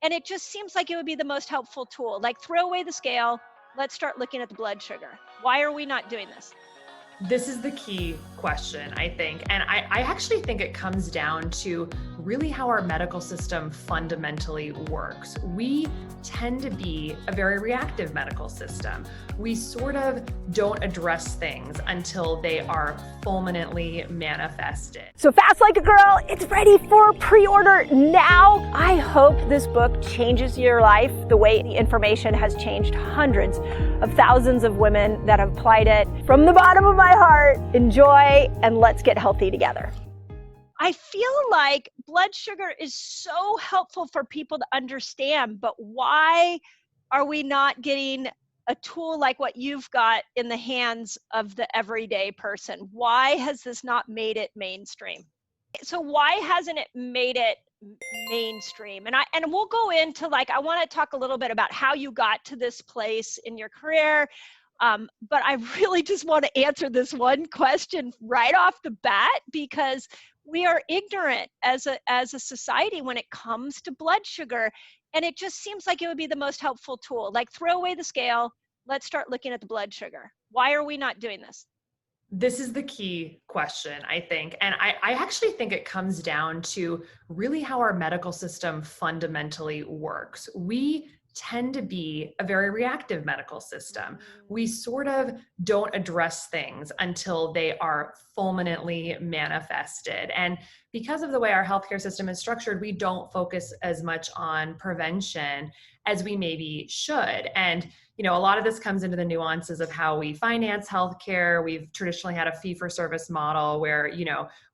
And it just seems like it would be the most helpful tool. Like, throw away the scale. Let's start looking at the blood sugar. Why are we not doing this? This is the key question, I think. And I actually think it comes down to really how our medical system fundamentally works. We tend to be a very reactive medical system. We sort of don't address things until they are fulminantly manifested. So Fast Like a Girl, it's ready for pre-order now. I hope this book changes your life the way the information has changed hundreds of thousands of women that have applied it. From the bottom of my heart, enjoy, and let's get healthy together. I feel like blood sugar is so helpful for people to understand, but why are we not getting a tool like what you've got in the hands of the everyday person? Why has this not made it mainstream? So why hasn't it made it mainstream? And we'll go into, like, I want to talk a little bit about how you got to this place in your career. But I really just want to answer this one question right off the bat, because we are ignorant as a society when it comes to blood sugar. And it just seems like it would be the most helpful tool. Like, throw away the scale. Let's start looking at the blood sugar. Why are we not doing this? This is the key question, I think. And I actually think it comes down to really how our medical system fundamentally works. We tend to be a very reactive medical system. We sort of don't address things until they are fulminantly manifested. And because of the way our healthcare system is structured, we don't focus as much on prevention as we maybe should. And a lot of this comes into the nuances of how we finance healthcare. We've traditionally had a fee-for-service model where,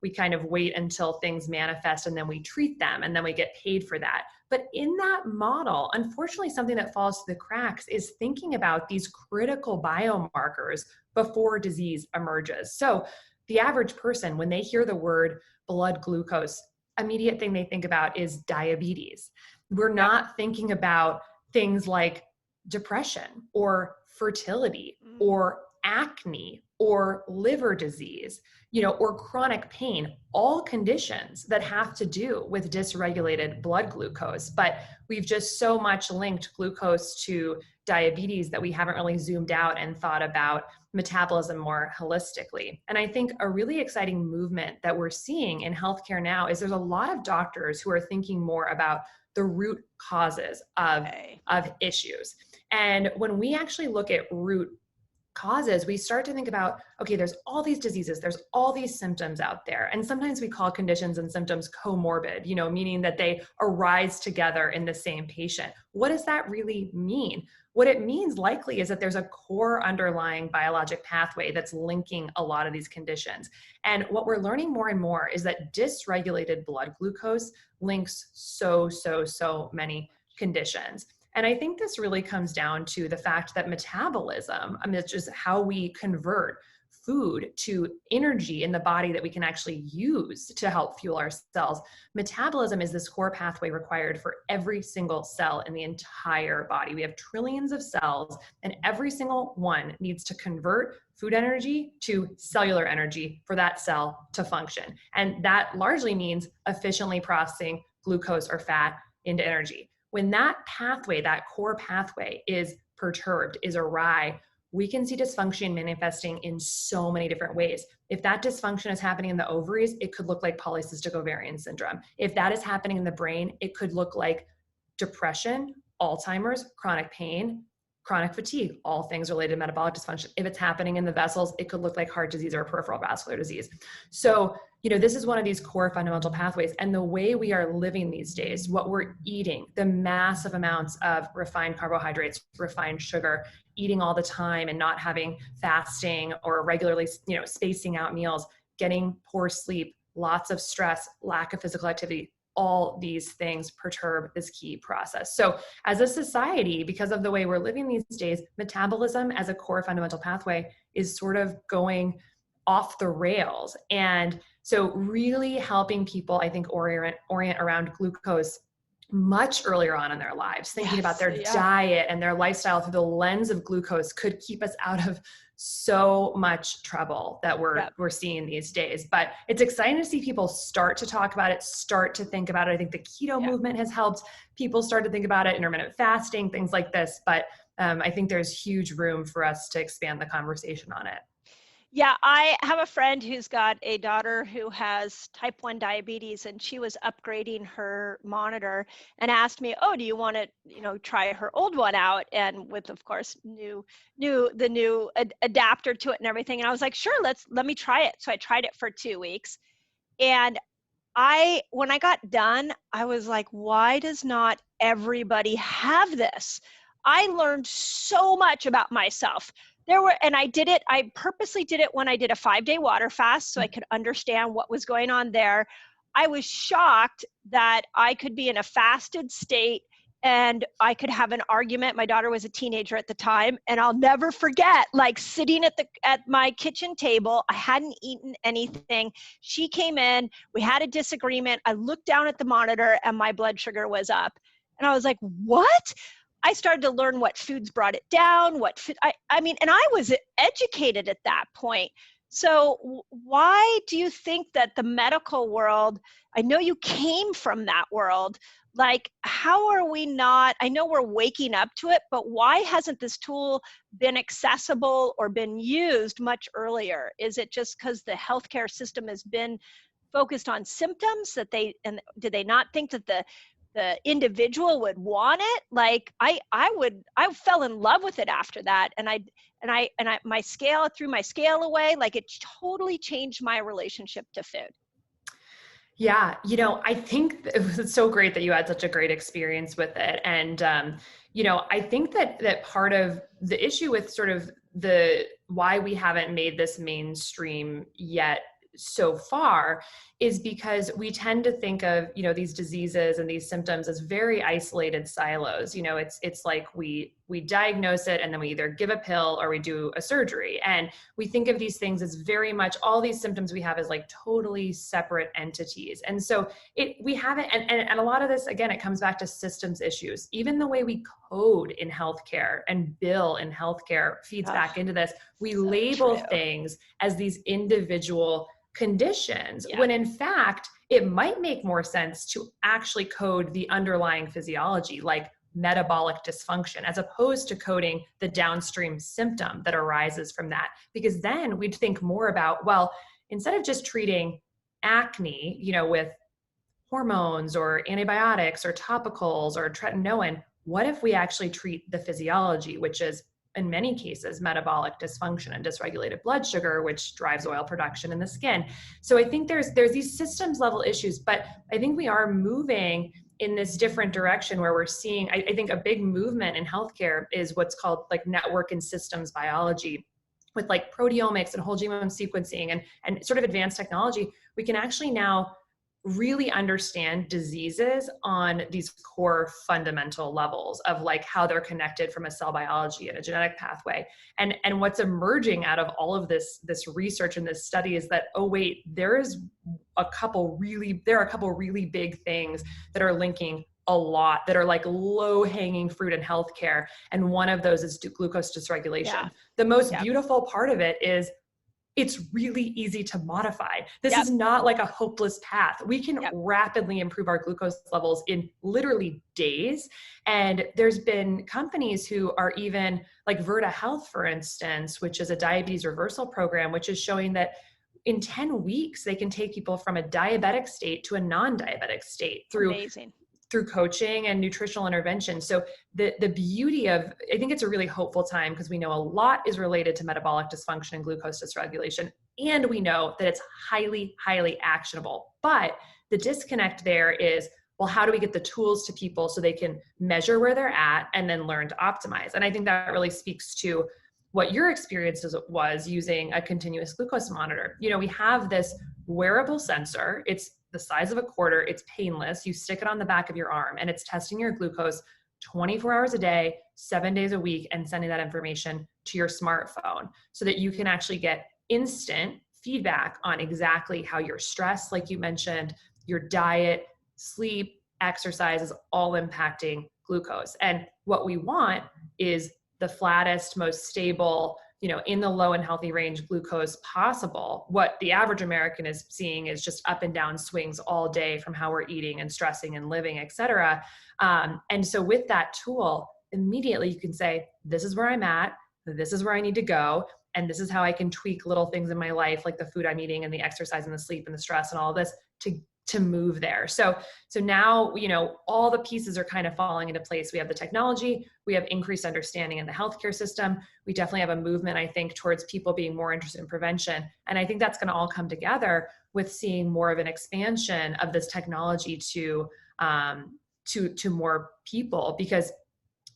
we kind of wait until things manifest and then we treat them and then we get paid for that. But in that model, unfortunately, something that falls through the cracks is thinking about these critical biomarkers before disease emerges. So the average person, when they hear the word blood glucose, immediate thing they think about is diabetes. We're not thinking about things like depression or fertility or acne or liver disease, or chronic pain, all conditions that have to do with dysregulated blood glucose. But we've just so much linked glucose to diabetes that we haven't really zoomed out and thought about metabolism more holistically. And I think a really exciting movement that we're seeing in healthcare now is there's a lot of doctors who are thinking more about the root causes of issues. And when we actually look at root causes, we start to think about, okay, there's all these diseases, there's all these symptoms out there. And sometimes we call conditions and symptoms comorbid, meaning that they arise together in the same patient. What does that really mean? What it means likely is that there's a core underlying biologic pathway that's linking a lot of these conditions. And what we're learning more and more is that dysregulated blood glucose links so many conditions. And I think this really comes down to the fact that metabolism, it's just how we convert food to energy in the body that we can actually use to help fuel our cells. Metabolism is this core pathway required for every single cell in the entire body. We have trillions of cells, and every single one needs to convert food energy to cellular energy for that cell to function. And that largely means efficiently processing glucose or fat into energy. When that pathway, that core pathway, is perturbed, is awry, we can see dysfunction manifesting in so many different ways. If that dysfunction is happening in the ovaries, it could look like polycystic ovarian syndrome. If that is happening in the brain, it could look like depression, Alzheimer's, chronic pain, chronic fatigue, all things related to metabolic dysfunction. If it's happening in the vessels, it could look like heart disease or peripheral vascular disease. So, this is one of these core fundamental pathways. And the way we are living these days, what we're eating, the massive amounts of refined carbohydrates, refined sugar, eating all the time and not having fasting or regularly, spacing out meals, getting poor sleep, lots of stress, lack of physical activity, all these things perturb this key process. So as a society, because of the way we're living these days, metabolism as a core fundamental pathway is sort of going off the rails. And so really helping people, I think, orient around glucose much earlier on in their lives, thinking about their yeah. diet and their lifestyle through the lens of glucose could keep us out of so much trouble that we're seeing these days. But it's exciting to see people start to talk about it, start to think about it. I think the keto movement has helped people start to think about it, intermittent fasting, things like this. But I think there's huge room for us to expand the conversation on it. Yeah, I have a friend who's got a daughter who has type 1 diabetes, and she was upgrading her monitor and asked me, "Oh, do you want to, try her old one out?" And with, of course, the new adapter to it and everything. And I was like, "Sure, let me try it." So I tried it for 2 weeks, and when I got done, I was like, "Why does not everybody have this?" I learned so much about myself. I purposely did it when I did a 5-day water fast so I could understand what was going on there. I was shocked that I could be in a fasted state and I could have an argument. My daughter was a teenager at the time, and I'll never forget, like, sitting at my kitchen table. I hadn't eaten anything. She came in, we had a disagreement. I looked down at the monitor and my blood sugar was up. And I was like, "What?" I started to learn what foods brought it down, and I was educated at that point. So why do you think that the medical world, I know you came from that world, like, how are we not, I know we're waking up to it, but why hasn't this tool been accessible or been used much earlier? Is it just because the healthcare system has been focused on symptoms and did they not think that the individual would want it? Like, I fell in love with it after that. And my scale, threw my scale away. Like, it totally changed my relationship to food. Yeah. I think it's so great that you had such a great experience with it. And, I think that part of the issue with sort of why we haven't made this mainstream yet so far is because we tend to think of, these diseases and these symptoms as very isolated silos. It's like we diagnose it and then we either give a pill or we do a surgery. And we think of these things as very much, all these symptoms we have as like totally separate entities. And so we haven't, and a lot of this, again, it comes back to systems issues. Even the way we code in healthcare and bill in healthcare feeds back into this. We label things as these individual conditions, when in fact, it might make more sense to actually code the underlying physiology, like metabolic dysfunction, as opposed to coding the downstream symptom that arises from that. Because then we'd think more about, well, instead of just treating acne, with hormones or antibiotics or topicals or tretinoin, what if we actually treat the physiology, which is in many cases, metabolic dysfunction and dysregulated blood sugar, which drives oil production in the skin. So I think there's these systems level issues, but I think we are moving in this different direction where we're seeing, I think a big movement in healthcare is what's called like network and systems biology. With like proteomics and whole genome sequencing and sort of advanced technology, we can actually now really understand diseases on these core fundamental levels of like how they're connected from a cell biology and a genetic pathway. And what's emerging out of all of this research and this study is that, oh wait, there are a couple really big things that are linking a lot, that are like low hanging fruit in healthcare. And one of those is glucose dysregulation. Yeah. The most beautiful part of it is it's really easy to modify. This is not like a hopeless path. We can rapidly improve our glucose levels in literally days. And there's been companies who are even like Virta Health, for instance, which is a diabetes reversal program, which is showing that in 10 weeks, they can take people from a diabetic state to a non-diabetic state through coaching and nutritional intervention. So the beauty of, I think it's a really hopeful time because we know a lot is related to metabolic dysfunction and glucose dysregulation. And we know that it's highly, highly actionable. But the disconnect there is, well, how do we get the tools to people so they can measure where they're at and then learn to optimize? And I think that really speaks to what your experience was using a continuous glucose monitor. We have this wearable sensor. It's the size of a quarter. It's painless. You stick it on the back of your arm and it's testing your glucose 24 hours a day, 7 days a week, and sending that information to your smartphone so that you can actually get instant feedback on exactly how your stress, like you mentioned, your diet, sleep, exercise is all impacting glucose. And what we want is the flattest, most stable, in the low and healthy range glucose possible. What the average American is seeing is just up and down swings all day from how we're eating and stressing and living, et cetera. And so with that tool, immediately you can say, this is where I'm at, this is where I need to go, and this is how I can tweak little things in my life, like the food I'm eating and the exercise and the sleep and the stress and all of this to move there. So now, all the pieces are kind of falling into place. We have the technology, we have increased understanding in the healthcare system. We definitely have a movement, I think, towards people being more interested in prevention. And I think that's going to all come together with seeing more of an expansion of this technology to more people, because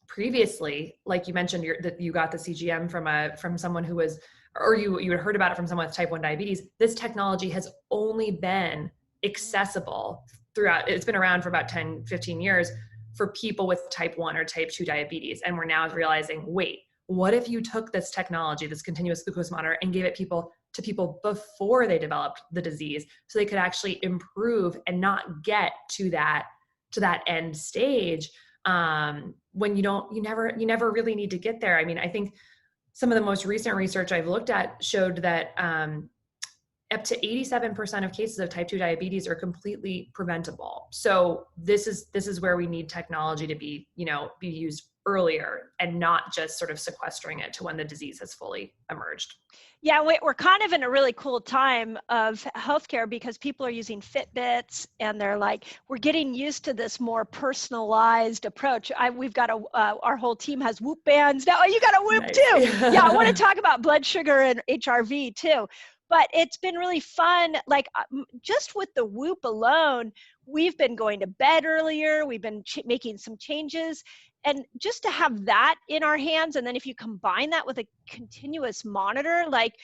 previously, like you mentioned, that you got the CGM from someone who was, or you had heard about it from someone with type 1 diabetes. This technology has only been accessible throughout, it's been around for about 10, 15 years for people with type 1 or type 2 diabetes. And we're now realizing, wait, what if you took this technology, this continuous glucose monitor, and gave it to people before they developed the disease, so they could actually improve and not get to that end stage, when you never really need to get there. I mean, I think some of the most recent research I've looked at showed that up to 87% of cases of type 2 diabetes are completely preventable. So this is where we need technology to be used earlier, and not just sort of sequestering it to when the disease has fully emerged. Yeah, we're kind of in a really cool time of healthcare, because people are using Fitbits, and they're like, we're getting used to this more personalized approach. We've got our whole team has Whoop bands now. You got a Whoop Nice. too. Yeah, I want to talk about blood sugar and HRV too. But it's been really fun. Like just with the Whoop alone, we've been going to bed earlier. We've been making some changes. And just to have that in our hands, and then if you combine that with a continuous monitor, like,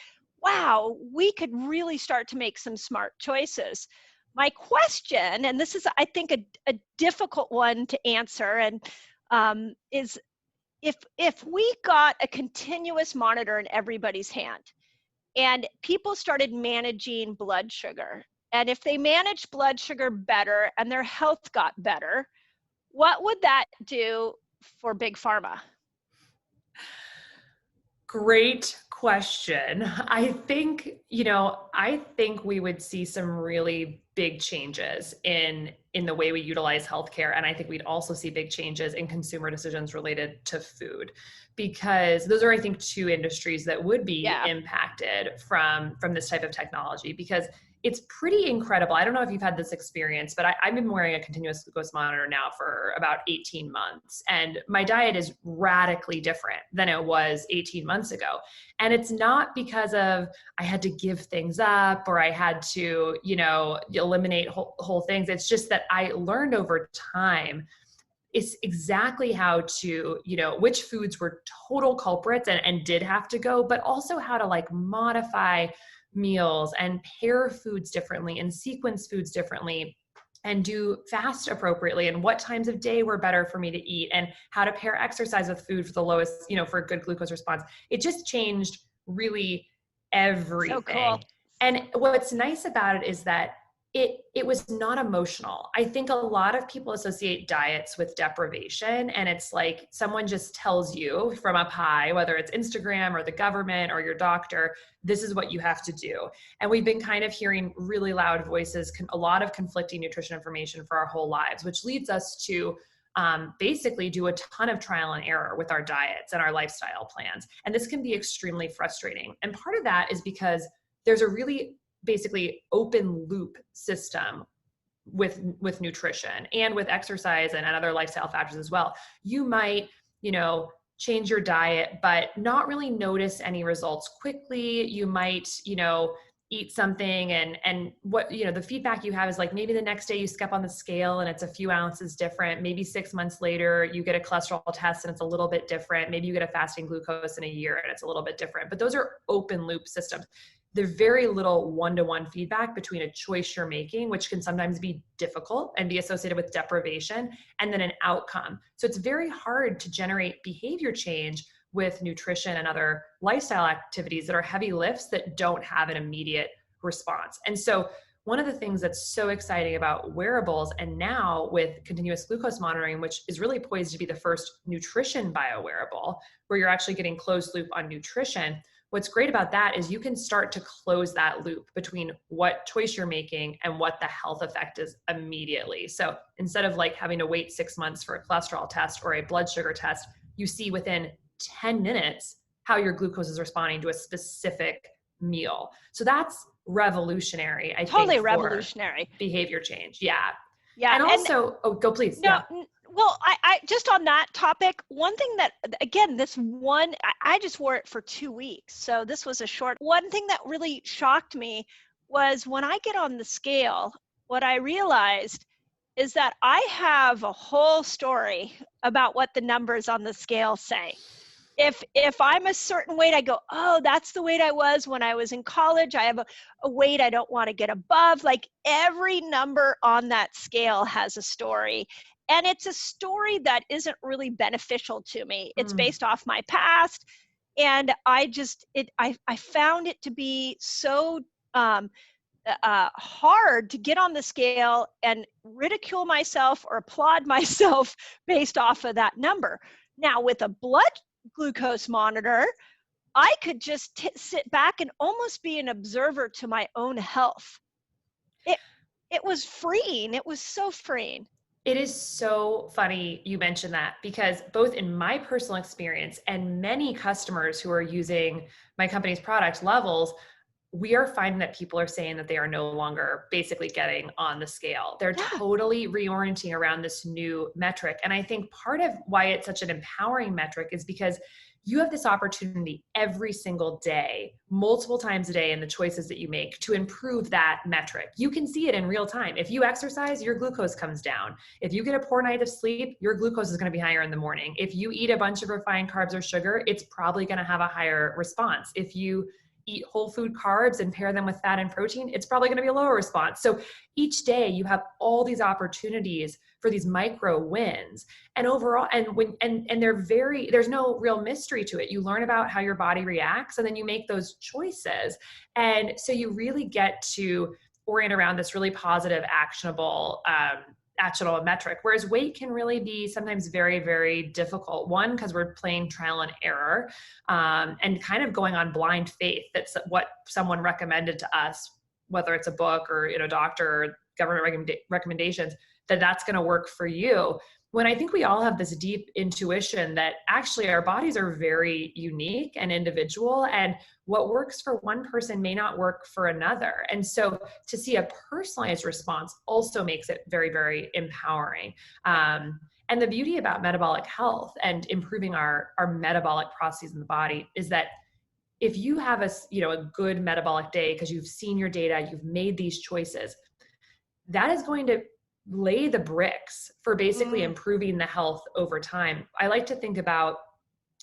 wow, we could really start to make some smart choices. My question, and this is, I think, a difficult one to answer, and is if we got a continuous monitor in everybody's hand, and people started managing blood sugar, and if they managed blood sugar better and their health got better, what would that do for Big Pharma? Great question. I think we would see some really big changes in the way we utilize healthcare. And I think we'd also see big changes in consumer decisions related to food, because those are, I think, two industries that would be impacted from this type of technology, because it's pretty incredible. I don't know if you've had this experience, but I've been wearing a continuous glucose monitor now for about 18 months. And my diet is radically different than it was 18 months ago. And it's not because of I had to give things up or I had to, eliminate whole things. It's just that I learned over time it's exactly how to, which foods were total culprits and did have to go, but also how to modify meals and pair foods differently and sequence foods differently and do fast appropriately, and what times of day were better for me to eat, and how to pair exercise with food for the lowest, for a good glucose response. It just changed really everything. So cool. And what's nice about it is that it was not emotional. I think a lot of people associate diets with deprivation, and it's like someone just tells you from up high, whether it's Instagram or the government or your doctor, this is what you have to do. And we've been kind of hearing really loud voices, a lot of conflicting nutrition information for our whole lives, which leads us to basically do a ton of trial and error with our diets and our lifestyle plans. And this can be extremely frustrating. And part of that is because there's a really basically open loop system with nutrition and with exercise and other lifestyle factors as well. You might, change your diet, but not really notice any results quickly. You might, eat something and what, the feedback you have is maybe the next day you step on the scale and it's a few ounces different. Maybe 6 months later, you get a cholesterol test and it's a little bit different. Maybe you get a fasting glucose in a year and it's a little bit different, but those are open loop systems. There's very little one-to-one feedback between a choice you're making, which can sometimes be difficult and be associated with deprivation, and then an outcome. So it's very hard to generate behavior change with nutrition and other lifestyle activities that are heavy lifts that don't have an immediate response. And so one of the things that's so exciting about wearables, and now with continuous glucose monitoring, which is really poised to be the first nutrition biowearable, where you're actually getting closed loop on nutrition. What's great about that is you can start to close that loop between what choice you're making and what the health effect is immediately. So instead of like having to wait 6 months for a cholesterol test or a blood sugar test, you see within 10 minutes how your glucose is responding to a specific meal. So that's revolutionary, I think. Totally revolutionary. Behavior change. Yeah. Yeah. And also, go please. No, yeah. Well, I just on that topic, one thing that, again, I just wore it for 2 weeks. So this was a short, one thing that really shocked me was when I get on the scale, what I realized is that I have a whole story about what the numbers on the scale say. If I'm a certain weight, I go, oh, that's the weight I was when I was in college. I have a weight I don't want to get above. Like every number on that scale has a story. And it's a story that isn't really beneficial to me. It's based off my past. And I found it to be so hard to get on the scale and ridicule myself or applaud myself based off of that number. Now with a blood glucose monitor, I could just sit back and almost be an observer to my own health. It was freeing. It was so freeing. It is so funny you mentioned that, because both in my personal experience and many customers who are using my company's product, Levels, we are finding that people are saying that they are no longer basically getting on the scale. They're totally reorienting around this new metric. And I think part of why it's such an empowering metric is because you have this opportunity every single day, multiple times a day in the choices that you make to improve that metric. You can see it in real time. If you exercise, your glucose comes down. If you get a poor night of sleep, your glucose is going to be higher in the morning. If you eat a bunch of refined carbs or sugar, it's probably going to have a higher response. If you eat whole food carbs and pair them with fat and protein, it's probably going to be a lower response. So each day you have all these opportunities for these micro wins. And overall, and there's no real mystery to it. You learn about how your body reacts and then you make those choices. And so you really get to orient around this really positive, actionable metric, whereas weight can really be sometimes very, very difficult. One, because we're playing trial and error and kind of going on blind faith. That's what someone recommended to us, whether it's a book or doctor or government recommendations, that's going to work for you. When I think we all have this deep intuition that actually our bodies are very unique and individual, and what works for one person may not work for another. And so to see a personalized response also makes it very, very empowering. And the beauty about metabolic health and improving our metabolic processes in the body is that if you have a good metabolic day because you've seen your data, you've made these choices, that is going to lay the bricks for basically improving the health over time. I like to think about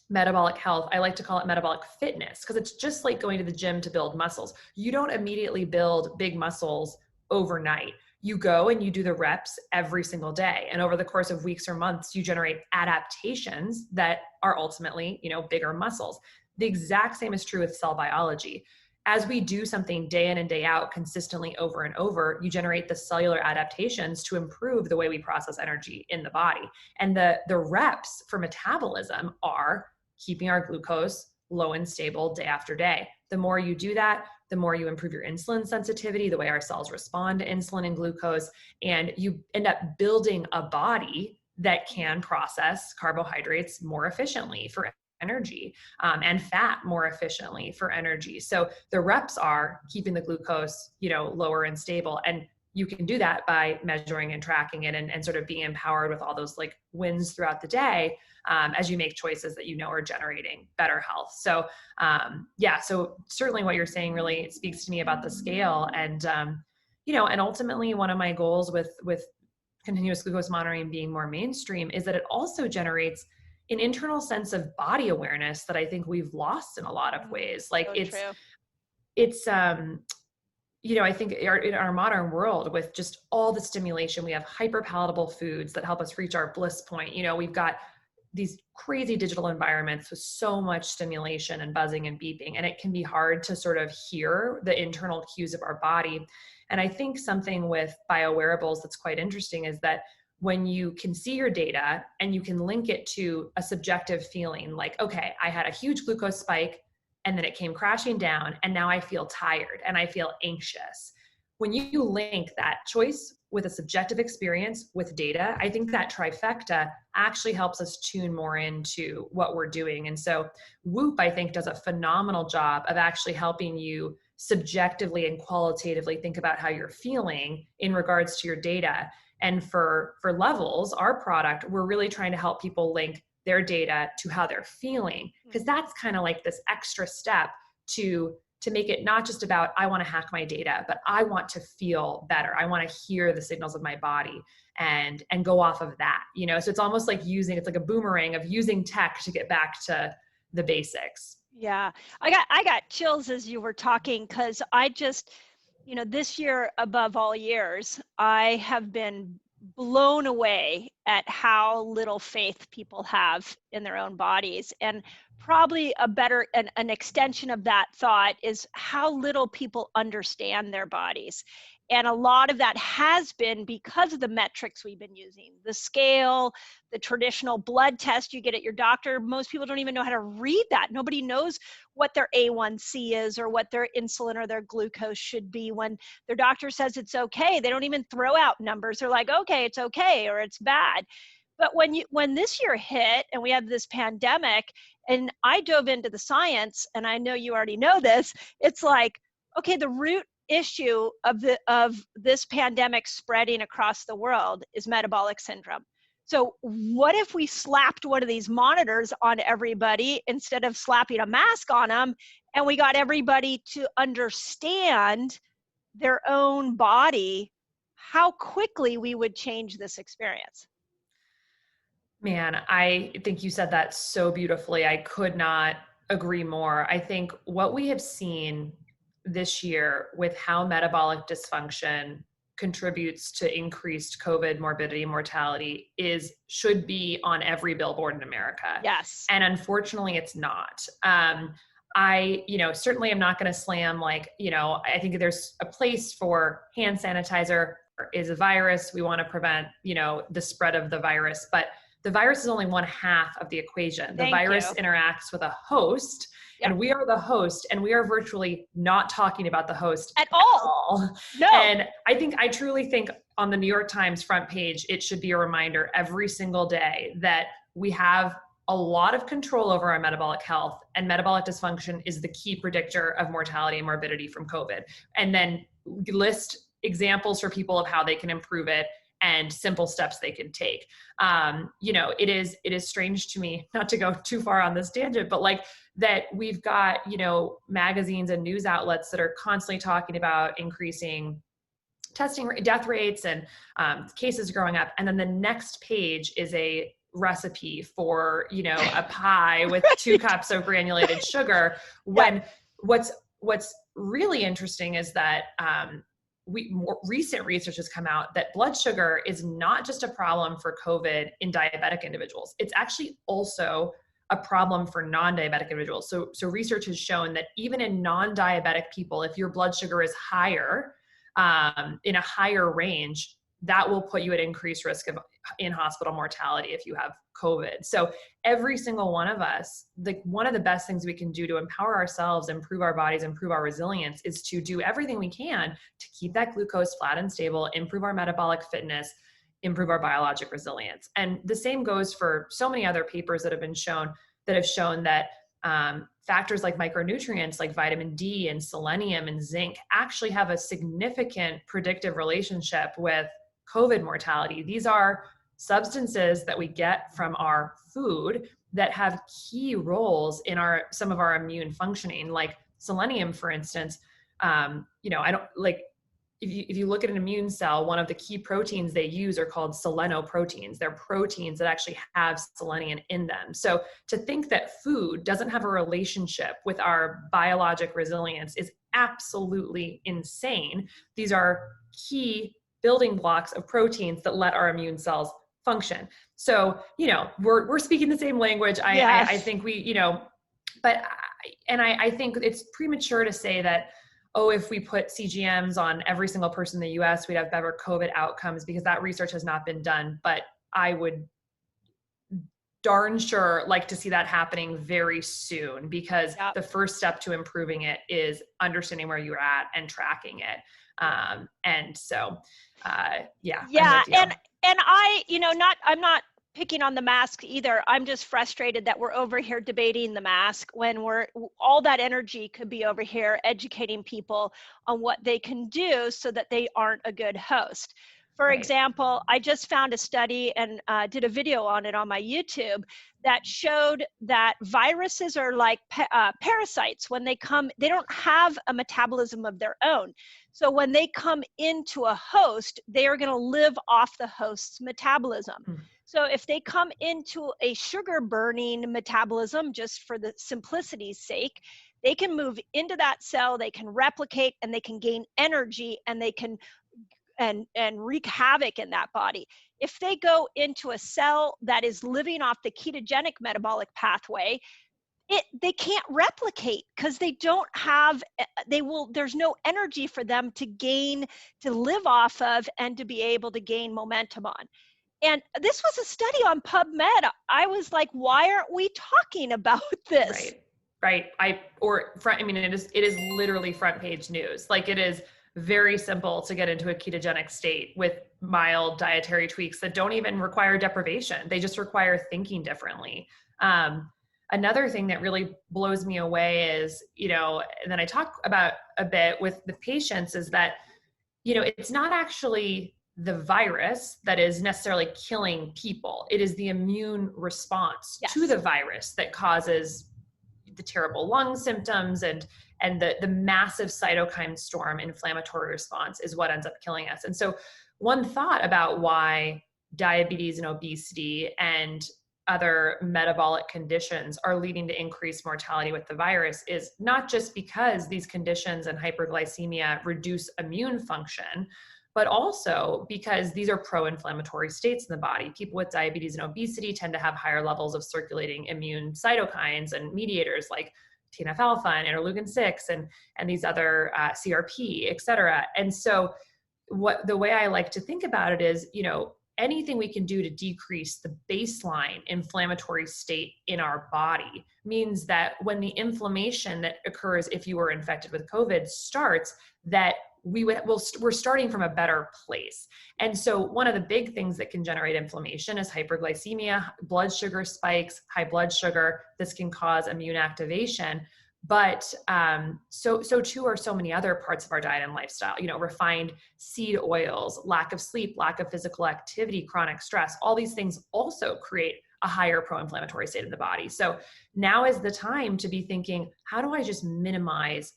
metabolic health. I like to call it metabolic fitness because it's just like going to the gym to build muscles. You don't immediately build big muscles overnight. You go and you do the reps every single day. And over the course of weeks or months, you generate adaptations that are ultimately, bigger muscles. The exact same is true with cell biology. As we do something day in and day out consistently over and over, you generate the cellular adaptations to improve the way we process energy in the body. And the reps for metabolism are keeping our glucose low and stable day after day. The more you do that, the more you improve your insulin sensitivity, the way our cells respond to insulin and glucose, and you end up building a body that can process carbohydrates more efficiently for energy and fat more efficiently for energy. So the reps are keeping the glucose, lower and stable. And you can do that by measuring and tracking it and sort of being empowered with all those like wins throughout the day as you make choices that are generating better health. So so certainly what you're saying really speaks to me about the scale. And, and ultimately one of my goals with continuous glucose monitoring being more mainstream is that it also generates an internal sense of body awareness that I think we've lost in a lot of ways. Like it's I think in our modern world with just all the stimulation, we have hyper palatable foods that help us reach our bliss point. We've got these crazy digital environments with so much stimulation and buzzing and beeping, and it can be hard to sort of hear the internal cues of our body. And I think something with biowearables that's quite interesting is that when you can see your data and you can link it to a subjective feeling, like, okay, I had a huge glucose spike and then it came crashing down and now I feel tired and I feel anxious. When you link that choice with a subjective experience with data, I think that trifecta actually helps us tune more into what we're doing. And so Whoop, I think, does a phenomenal job of actually helping you subjectively and qualitatively think about how you're feeling in regards to your data. And for Levels, our product, we're really trying to help people link their data to how they're feeling, because that's kind of like this extra step to make it not just about, I want to hack my data, but I want to feel better. I want to hear the signals of my body and go off of that, you know? So it's almost like it's like a boomerang of using tech to get back to the basics. Yeah, I got chills as you were talking, because I just, this year above all years, I have been blown away at how little faith people have in their own bodies. And probably an extension of that thought is how little people understand their bodies. And a lot of that has been because of the metrics we've been using, the scale, the traditional blood test you get at your doctor. Most people don't even know how to read that. Nobody knows what their A1C is or what their insulin or their glucose should be. When their doctor says it's okay, they don't even throw out numbers. They're like, okay, it's okay, or it's bad. But when this year hit and we had this pandemic and I dove into the science, and I know you already know this, it's like, okay, the root issue of this pandemic spreading across the world is metabolic syndrome. So what if we slapped one of these monitors on everybody instead of slapping a mask on them, and we got everybody to understand their own body, how quickly we would change this experience? Man, I think you said that so beautifully. I could not agree more. I think what we have seen this year with how metabolic dysfunction contributes to increased COVID morbidity and mortality should be on every billboard in America. Yes. And unfortunately, it's not. I certainly am not going to slam, I think there's a place for hand sanitizer is a virus. We want to prevent, the spread of the virus, but the virus is only one half of the equation. The virus interacts with a host, and we are the host, and we are virtually not talking about the host at all. No. And I truly think on the New York Times front page, it should be a reminder every single day that we have a lot of control over our metabolic health, and metabolic dysfunction is the key predictor of mortality and morbidity from COVID. And then list examples for people of how they can improve it and simple steps they can take. It is strange to me, not to go too far on this tangent, but that we've got, magazines and news outlets that are constantly talking about increasing testing death rates and cases growing up. And then the next page is a recipe for, a pie with 2 cups of granulated sugar. When what's really interesting is that, more recent research has come out that blood sugar is not just a problem for COVID in diabetic individuals. It's actually also a problem for non-diabetic individuals. So research has shown that even in non-diabetic people, if your blood sugar is higher, in a higher range, that will put you at increased risk of in-hospital mortality if you have COVID. So every single one of us, one of the best things we can do to empower ourselves, improve our bodies, improve our resilience is to do everything we can to keep that glucose flat and stable, improve our metabolic fitness, improve our biologic resilience. And the same goes for so many other papers that have shown that factors like micronutrients like vitamin D and selenium and zinc actually have a significant predictive relationship with COVID mortality. These are substances that we get from our food that have key roles in some of our immune functioning, like selenium, for instance. If you look at an immune cell, one of the key proteins they use are called selenoproteins. They're proteins that actually have selenium in them. So to think that food doesn't have a relationship with our biologic resilience is absolutely insane. These are key building blocks of proteins that let our immune cells function. So, we're speaking the same language. I think we, but I think it's premature to say that, oh, if we put CGMs on every single person in the US, we'd have better COVID outcomes, because that research has not been done. But I would darn sure like to see that happening very soon, because the first step to improving it is understanding where you're at and tracking it. And so, and I'm not picking on the mask either. I'm just frustrated that we're over here debating the mask when all that energy could be over here educating people on what they can do so that they aren't a good host. For example, I just found a study and did a video on it on my YouTube that showed that viruses are like parasites. When they come, they don't have a metabolism of their own. So when they come into a host, they are going to live off the host's metabolism. So if they come into a sugar burning metabolism, just for the simplicity's sake, they can move into that cell, they can replicate, and they can gain energy, and they can and wreak havoc in that body. If they go into a cell that is living off the ketogenic metabolic pathway, they can't replicate, because they don't have, there's no energy for them to live off of and to be able to gain momentum on. And this was a study on PubMed. I was like, why aren't we talking about this? Right. It is literally front page news. Like, it is very simple to get into a ketogenic state with mild dietary tweaks that don't even require deprivation. They just require thinking differently. Another thing that really blows me away is, and then I talk about a bit with the patients, is that, it's not actually the virus that is necessarily killing people. It is the immune response to the virus that causes the terrible lung symptoms, and the massive cytokine storm inflammatory response is what ends up killing us. And so one thought about why diabetes and obesity and other metabolic conditions are leading to increased mortality with the virus is not just because these conditions and hyperglycemia reduce immune function, but also because these are pro-inflammatory states in the body. People with diabetes and obesity tend to have higher levels of circulating immune cytokines and mediators like TNF-alpha and interleukin-6 and these other CRP, et cetera. And so the way I like to think about it is, anything we can do to decrease the baseline inflammatory state in our body means that when the inflammation that occurs if you were infected with COVID starts, that we're starting from a better place. And so one of the big things that can generate inflammation is hyperglycemia, blood sugar spikes, high blood sugar. This can cause immune activation. But so too are so many other parts of our diet and lifestyle, refined seed oils, lack of sleep, lack of physical activity, chronic stress. All these things also create a higher pro-inflammatory state of the body. So now is the time to be thinking, how do I just minimize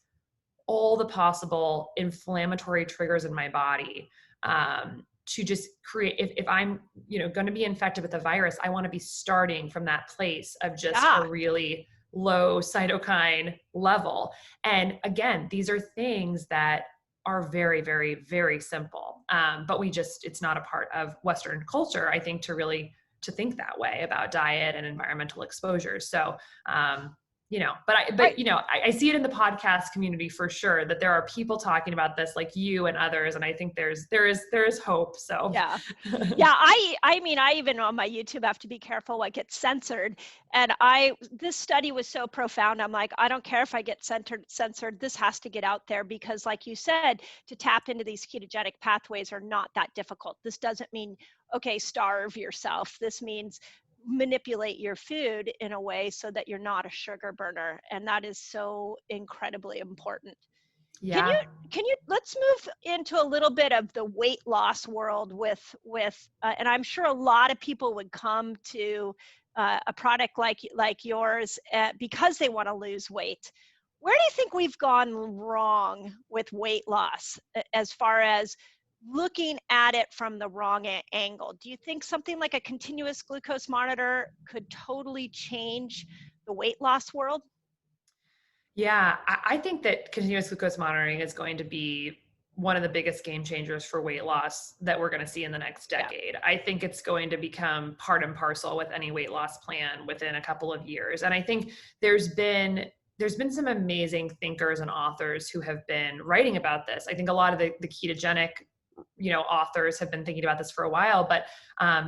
all the possible inflammatory triggers in my body to just create, if I'm, going to be infected with a virus, I want to be starting from that place of just a really low cytokine level. And again, these are things that are very, very, very simple. But it's not a part of Western culture, I think, to think that way about diet and environmental exposure. So, I see it in the podcast community for sure, that there are people talking about this like you and others. And I think there is hope. So I even on my YouTube have to be careful what gets censored. And this study was so profound. I'm like, I don't care if I get censored. This has to get out there, because like you said, to tap into these ketogenic pathways are not that difficult. This doesn't mean, okay, starve yourself. This means manipulate your food in a way so that you're not a sugar burner. And that is so incredibly important. Yeah. Can you let's move into a little bit of the weight loss world with and I'm sure a lot of people would come to a product like yours because they want to lose weight. Where do you think we've gone wrong with weight loss as far as looking at it from the wrong angle? Do you think something like a continuous glucose monitor could totally change the weight loss world? Yeah, I think that continuous glucose monitoring is going to be one of the biggest game changers for weight loss that we're going to see in the next decade. Yeah. I think it's going to become part and parcel with any weight loss plan within a couple of years. And I think there's been some amazing thinkers and authors who have been writing about this. I think a lot of the ketogenic, authors have been thinking about this for a while, but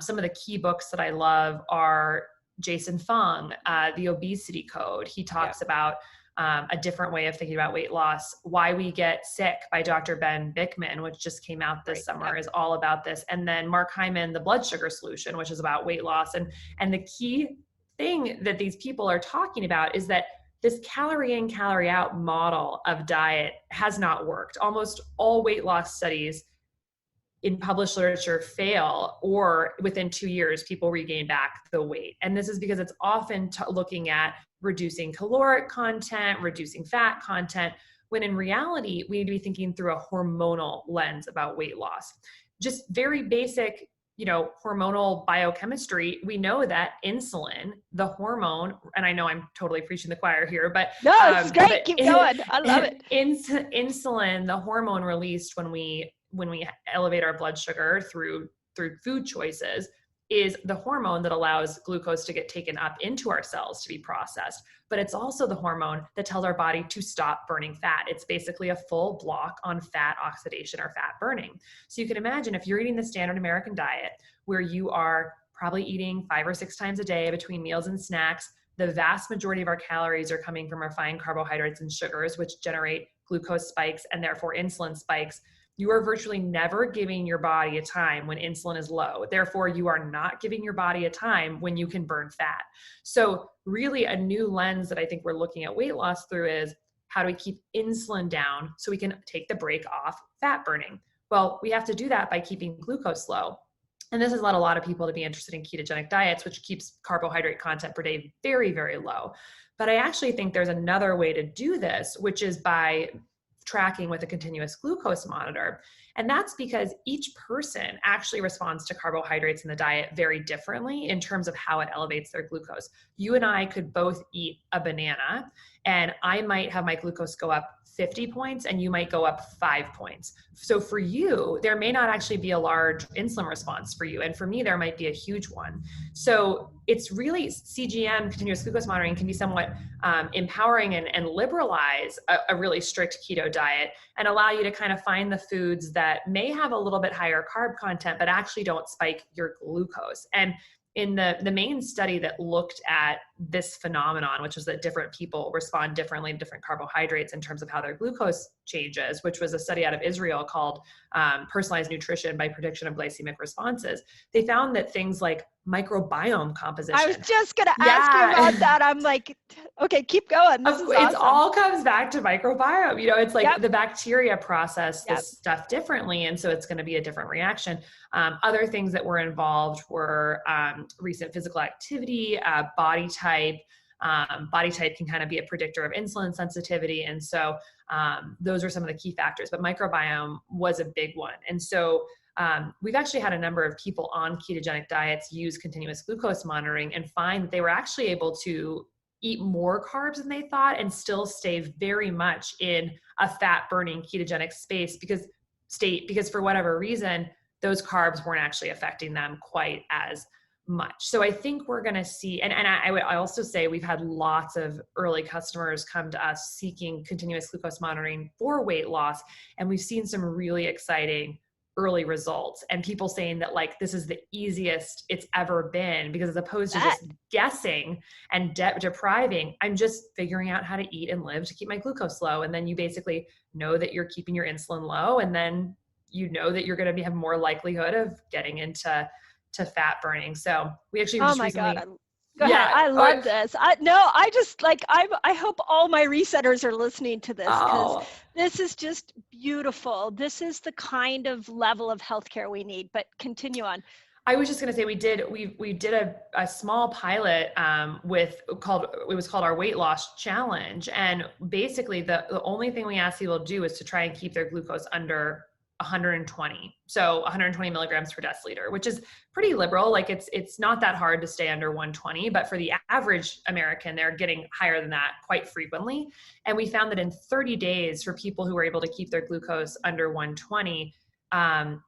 some of the key books that I love are Jason Fung, The Obesity Code. He talks about a different way of thinking about weight loss. Why We Get Sick by Dr. Ben Bickman, which just came out this summer, is all about this. And then Mark Hyman, The Blood Sugar Solution, which is about weight loss. And the key thing that these people are talking about is that this calorie in, calorie out model of diet has not worked. Almost all weight loss studies in published literature fail, or within 2 years, people regain back the weight. And this is because it's often looking at reducing caloric content, reducing fat content, when in reality, we need to be thinking through a hormonal lens about weight loss. Just very basic, hormonal biochemistry. We know that insulin, the hormone, and I know I'm totally preaching the choir here, but no, it's great. Keep going. I love it. Insulin, the hormone released when we elevate our blood sugar through food choices, is the hormone that allows glucose to get taken up into our cells to be processed. But it's also the hormone that tells our body to stop burning fat. It's basically a full block on fat oxidation or fat burning. So you can imagine if you're eating the standard American diet, where you are probably eating 5 or 6 times a day between meals and snacks, the vast majority of our calories are coming from refined carbohydrates and sugars, which generate glucose spikes and therefore insulin spikes. You are virtually never giving your body a time when insulin is low. Therefore, you are not giving your body a time when you can burn fat. So really a new lens that I think we're looking at weight loss through is, how do we keep insulin down so we can take the brake off fat burning? Well, we have to do that by keeping glucose low. And this has led a lot of people to be interested in ketogenic diets, which keeps carbohydrate content per day very, very low. But I actually think there's another way to do this, which is by tracking with a continuous glucose monitor. And that's because each person actually responds to carbohydrates in the diet very differently in terms of how it elevates their glucose. You and I could both eat a banana, and I might have my glucose go up 50 points and you might go up 5 points. So for you, there may not actually be a large insulin response for you. And for me, there might be a huge one. So it's really, CGM, continuous glucose monitoring, can be somewhat empowering and liberalize a really strict keto diet and allow you to kind of find the foods that may have a little bit higher carb content, but actually don't spike your glucose. And in the main study that looked at this phenomenon, which was that different people respond differently to different carbohydrates in terms of how their glucose changes, which was a study out of Israel called Personalized Nutrition by Prediction of Glycemic Responses, they found that things like microbiome composition. I was just going to ask you about that. I'm like, okay, keep going. This is awesome. It all comes back to microbiome. It's like the bacteria process this stuff differently. And so it's going to be a different reaction. Other things that were involved were recent physical activity, body type. Body type can kind of be a predictor of insulin sensitivity. And so those are some of the key factors, but microbiome was a big one. And so we've actually had a number of people on ketogenic diets use continuous glucose monitoring and find that they were actually able to eat more carbs than they thought and still stay very much in a fat burning ketogenic because for whatever reason, those carbs weren't actually affecting them quite as much. So I think we're going to see, and I would also say we've had lots of early customers come to us seeking continuous glucose monitoring for weight loss. And we've seen some really exciting early results and people saying that like, this is the easiest it's ever been, because as opposed to just guessing and depriving, I'm just figuring out how to eat and live to keep my glucose low. And then you basically know that you're keeping your insulin low. And then you know that you're going to have more likelihood of getting into fat burning. So we actually God. Go ahead. I love this. I hope all my resetters are listening to this, because this is just beautiful. This is the kind of level of healthcare we need, but continue on. I was just going to say, we did a small pilot it was called our weight loss challenge. And basically the only thing we asked people to do is to try and keep their glucose under 120. So 120 milligrams per deciliter, which is pretty liberal. Like it's not that hard to stay under 120, but for the average American, they're getting higher than that quite frequently. And we found that in 30 days for people who were able to keep their glucose under 120,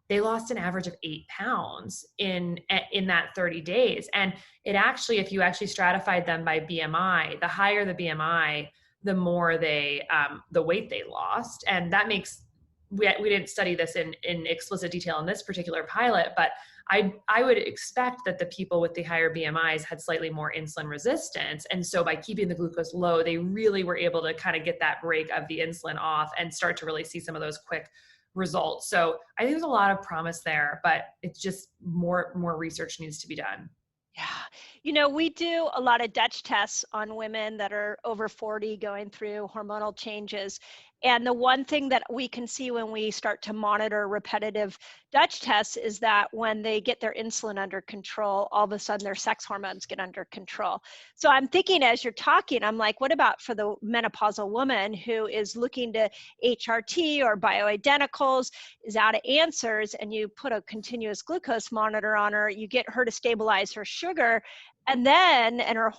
they lost an average of 8 pounds in that 30 days. And it actually, if you actually stratified them by BMI, the higher the BMI, the more the weight they lost. And that makes, we didn't study this in explicit detail in this particular pilot, but I would expect that the people with the higher BMIs had slightly more insulin resistance. And so by keeping the glucose low, they really were able to kind of get that break of the insulin off and start to really see some of those quick results. So I think there's a lot of promise there, but it's just more research needs to be done. Yeah. You know, we do a lot of Dutch tests on women that are over 40 going through hormonal changes. And the one thing that we can see when we start to monitor repetitive Dutch tests is that when they get their insulin under control, all of a sudden their sex hormones get under control. So I'm thinking as you're talking, I'm like, what about for the menopausal woman who is looking to HRT or bioidenticals, is out of answers, and you put a continuous glucose monitor on her, you get her to stabilize her sugar, and then and her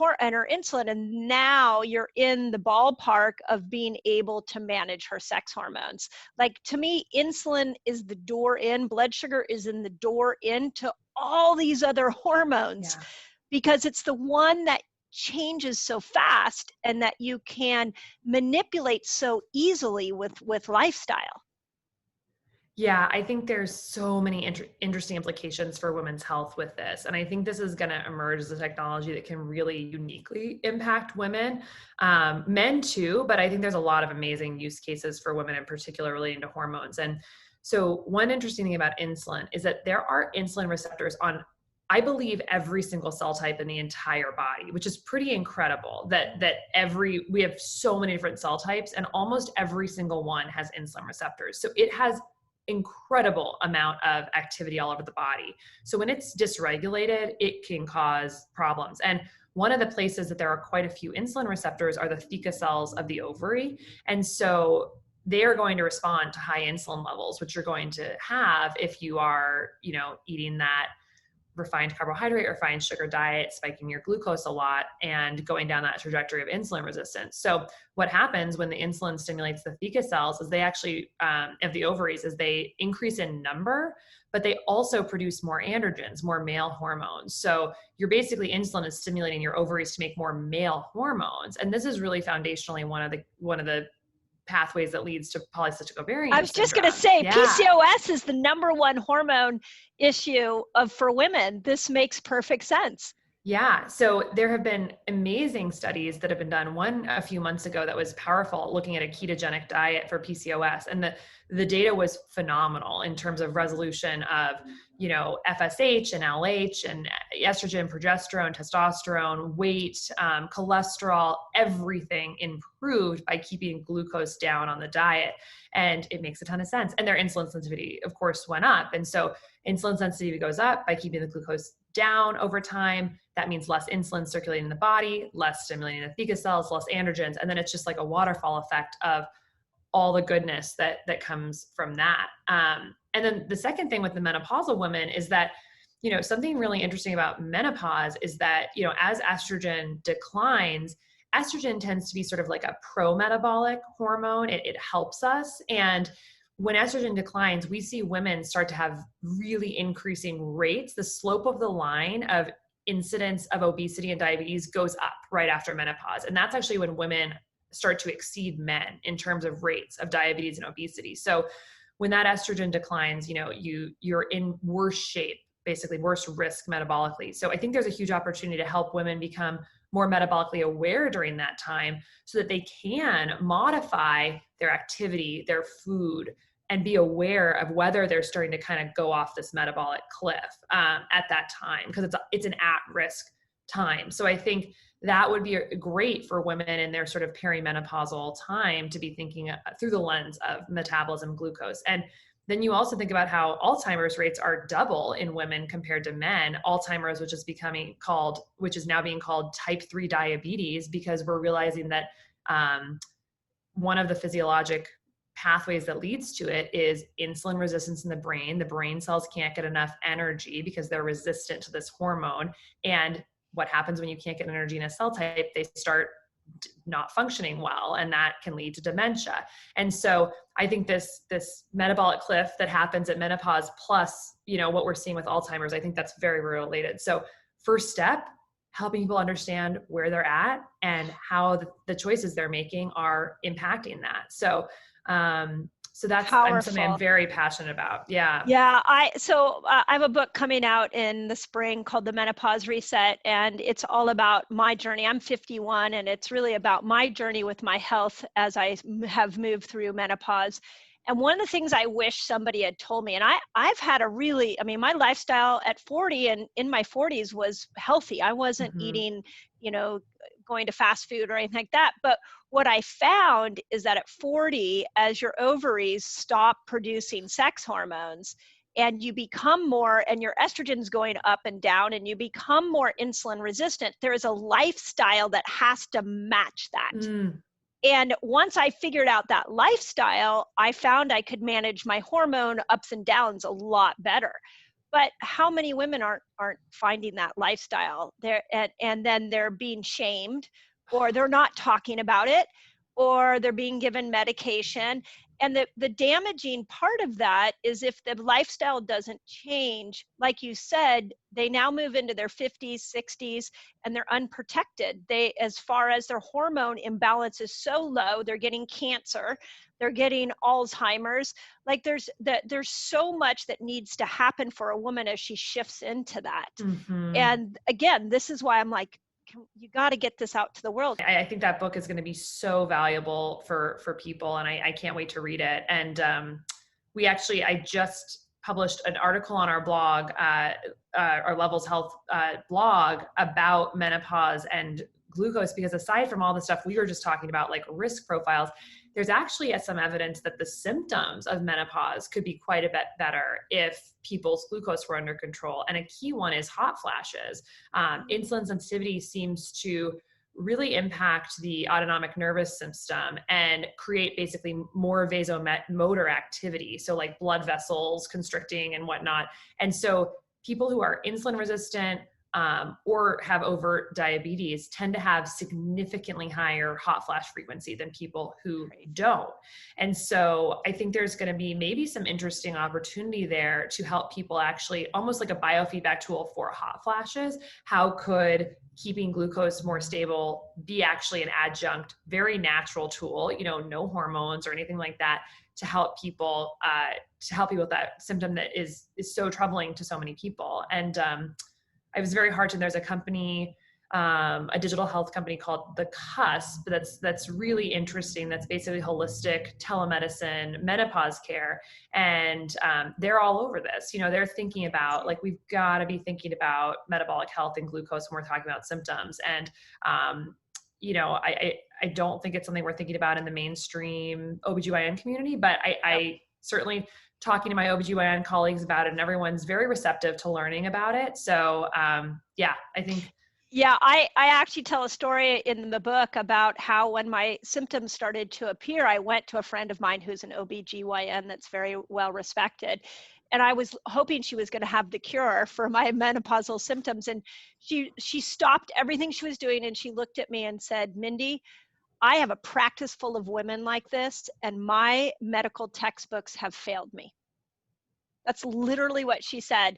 insulin, and now you're in the ballpark of being able to manage her sex hormones. Like, to me, insulin is the door in, blood sugar is in the door into all these other hormones, because it's the one that changes so fast and that you can manipulate so easily with lifestyle. Yeah, I think there's so many interesting implications for women's health with this. And I think this is going to emerge as a technology that can really uniquely impact women, men too, but I think there's a lot of amazing use cases for women in particular relating to hormones. And so one interesting thing about insulin is that there are insulin receptors on, I believe, every single cell type in the entire body, which is pretty incredible that we have so many different cell types and almost every single one has insulin receptors. So it has incredible amount of activity all over the body. So when it's dysregulated, it can cause problems. And one of the places that there are quite a few insulin receptors are the theca cells of the ovary. And so they are going to respond to high insulin levels, which you're going to have if you are, eating that refined carbohydrate or refined sugar diet, spiking your glucose a lot and going down that trajectory of insulin resistance. So what happens when the insulin stimulates the theca cells is they actually, of the ovaries, is they increase in number, but they also produce more androgens, more male hormones. So you're basically, insulin is stimulating your ovaries to make more male hormones. And this is really foundationally one of the pathways that leads to polycystic ovarian syndrome. I was just going to say, PCOS is the number one hormone issue for women. This makes perfect sense. Yeah. So there have been amazing studies that have been done. One a few months ago that was powerful, looking at a ketogenic diet for PCOS. And the data was phenomenal in terms of resolution of, FSH and LH and estrogen, progesterone, testosterone, weight, cholesterol, everything improved by keeping glucose down on the diet. And it makes a ton of sense. And their insulin sensitivity, of course, went up. And so insulin sensitivity goes up by keeping the glucose down over time. That means less insulin circulating in the body, less stimulating the theca cells, less androgens. And then it's just like a waterfall effect of all the goodness that comes from that. And then the second thing with the menopausal women is that, something really interesting about menopause is that, as estrogen declines, estrogen tends to be sort of like a pro-metabolic hormone. It helps us. And when estrogen declines, we see women start to have really increasing rates. The slope of the line of incidence of obesity and diabetes goes up right after menopause. And that's actually when women start to exceed men in terms of rates of diabetes and obesity. So when that estrogen declines, you're in worse shape, basically worse risk metabolically. So I think there's a huge opportunity to help women become more metabolically aware during that time so that they can modify their activity, their food, and be aware of whether they're starting to kind of go off this metabolic cliff at that time, because it's an at-risk time. So I think that would be great for women in their sort of perimenopausal time to be thinking through the lens of metabolism, glucose. And then you also think about how Alzheimer's rates are double in women compared to men. Alzheimer's, which is now being called type 3 diabetes, because we're realizing that one of the physiologic pathways that leads to it is insulin resistance in the brain. The brain cells can't get enough energy because they're resistant to this hormone. And what happens when you can't get energy in a cell type? They start not functioning well, and that can lead to dementia. And so I think this metabolic cliff that happens at menopause, plus, what we're seeing with Alzheimer's, I think that's very related. So first step, helping people understand where they're at and how the choices they're making are impacting that. So that's something I'm very passionate about. Yeah. Yeah. I have a book coming out in the spring called The Menopause Reset, and it's all about my journey. I'm 51, and it's really about my journey with my health as I have moved through menopause. And one of the things I wish somebody had told me, and I've had my lifestyle at 40 and in my 40s was healthy. I wasn't eating, going to fast food or anything like that. But what I found is that at 40, as your ovaries stop producing sex hormones and you become more, and your estrogen's going up and down, and you become more insulin resistant, there is a lifestyle that has to match that. And once I figured out that lifestyle, I found I could manage my hormone ups and downs a lot better. But how many women aren't finding that lifestyle there, and then they're being shamed, or they're not talking about it, or they're being given medication. And the damaging part of that is if the lifestyle doesn't change, like you said, they now move into their 50s, 60s, and they're unprotected. As far as their hormone imbalance is so low, they're getting cancer, they're getting Alzheimer's. Like there's so much that needs to happen for a woman as she shifts into that. And again, this is why I'm like, you got to get this out to the world. I think that book is going to be so valuable for people, and I can't wait to read it. And I just published an article on our blog, our Levels Health blog, about menopause and glucose, because aside from all the stuff we were just talking about, like risk profiles, there's actually some evidence that the symptoms of menopause could be quite a bit better if people's glucose were under control. And a key one is hot flashes. Insulin sensitivity seems to really impact the autonomic nervous system and create basically more vasomotor activity. So like blood vessels constricting and whatnot. And so people who are insulin resistant, or have overt diabetes tend to have significantly higher hot flash frequency than people who don't. And so I think there's going to be maybe some interesting opportunity there to help people, actually almost like a biofeedback tool for hot flashes. How could keeping glucose more stable be actually an adjunct, very natural tool, no hormones or anything like that, to help people with that symptom that is so troubling to so many people. And I was very heartened. There's a company, a digital health company called The Cusp that's really interesting. That's basically holistic telemedicine, menopause care. And they're all over this. They're thinking about, like, we've got to be thinking about metabolic health and glucose when we're talking about symptoms. And, I don't think it's something we're thinking about in the mainstream OBGYN community, but I certainly talking to my OBGYN colleagues about it, and everyone's very receptive to learning about it. So I think. Yeah, I actually tell a story in the book about how when my symptoms started to appear, I went to a friend of mine who's an OBGYN that's very well respected. And I was hoping she was going to have the cure for my menopausal symptoms. And she stopped everything she was doing, and she looked at me and said, "Mindy, I have a practice full of women like this, and my medical textbooks have failed me." That's literally what she said.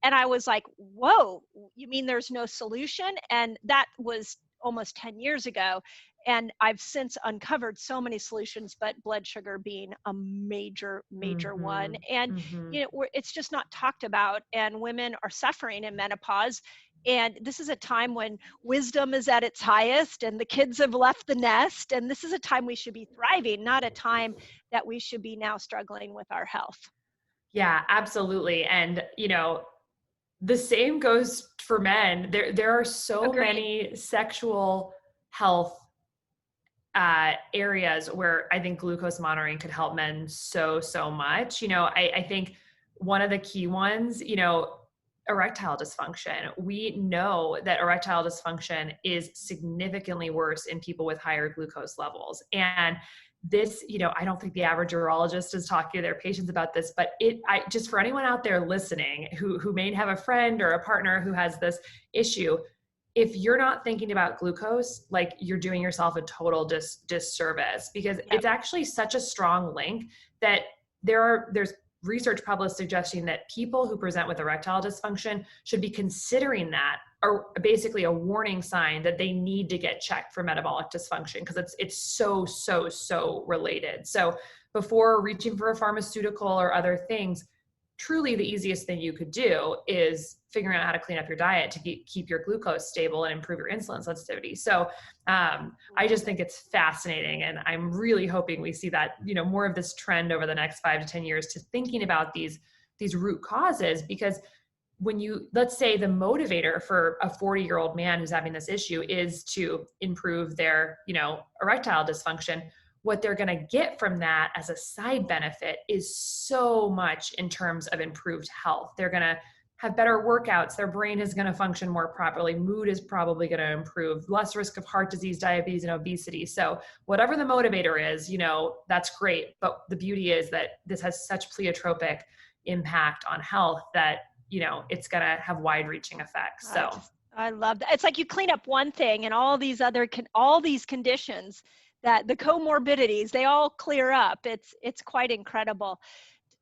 And I was like, whoa, you mean there's no solution? And that was almost 10 years ago. And I've since uncovered so many solutions, but blood sugar being a major one. And, it's just not talked about, and women are suffering in menopause. And this is a time when wisdom is at its highest, and the kids have left the nest. And this is a time we should be thriving, not a time that we should be now struggling with our health. Yeah, absolutely. And, the same goes for men. There are so many sexual health areas where I think glucose monitoring could help men so much. I think one of the key ones, erectile dysfunction. We know that erectile dysfunction is significantly worse in people with higher glucose levels. And this, I don't think the average urologist is talking to their patients about this, but just for anyone out there listening who may have a friend or a partner who has this issue, if you're not thinking about glucose, like, you're doing yourself a total disservice, because it's actually such a strong link that there's research published suggesting that people who present with erectile dysfunction should be considering that, or basically a warning sign that they need to get checked for metabolic dysfunction, because it's so related. So before reaching for a pharmaceutical or other things, truly the easiest thing you could do is figuring out how to clean up your diet to keep your glucose stable and improve your insulin sensitivity. So I just think it's fascinating. And I'm really hoping we see that, more of this trend over the next 5 to 10 years to thinking about these root causes. Because when let's say the motivator for a 40-year-old man who's having this issue is to improve their, erectile dysfunction, what they're going to get from that as a side benefit is so much in terms of improved health. They're going to have better workouts. Their brain is going to function more properly. Mood is probably going to improve, less risk of heart disease, diabetes, and obesity. So whatever the motivator is, that's great. But the beauty is that this has such pleiotropic impact on health that, it's going to have wide reaching effects. So I love that. It's like you clean up one thing and all these conditions, that the comorbidities, they all clear up. It's quite incredible.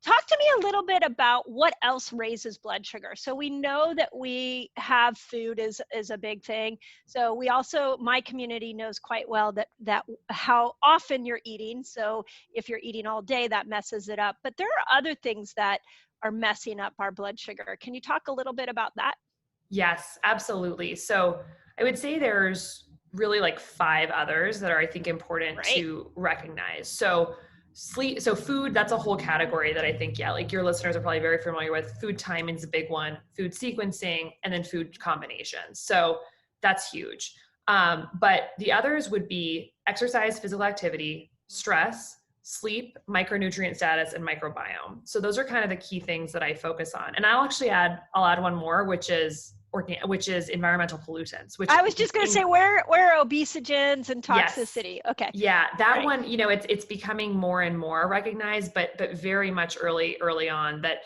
Talk to me a little bit about what else raises blood sugar. So we know that we have food is a big thing. So we also, my community knows quite well that how often you're eating. So if you're eating all day, that messes it up. But there are other things that are messing up our blood sugar. Can you talk a little bit about that? Yes, absolutely. So I would say there's really like 5 others that are, I think, important to recognize. So food, that's a whole category that I think, like your listeners are probably very familiar with. Food timing is a big one, food sequencing, and then food combinations. So that's huge. But the others would be exercise, physical activity, stress, sleep, micronutrient status, and microbiome. So those are kind of the key things that I focus on. And I'll add one more, which is environmental pollutants. Which I was just going to say, where are obesogens and toxicity? Yes. Okay. Yeah, that one, it's becoming more and more recognized, but very much early on that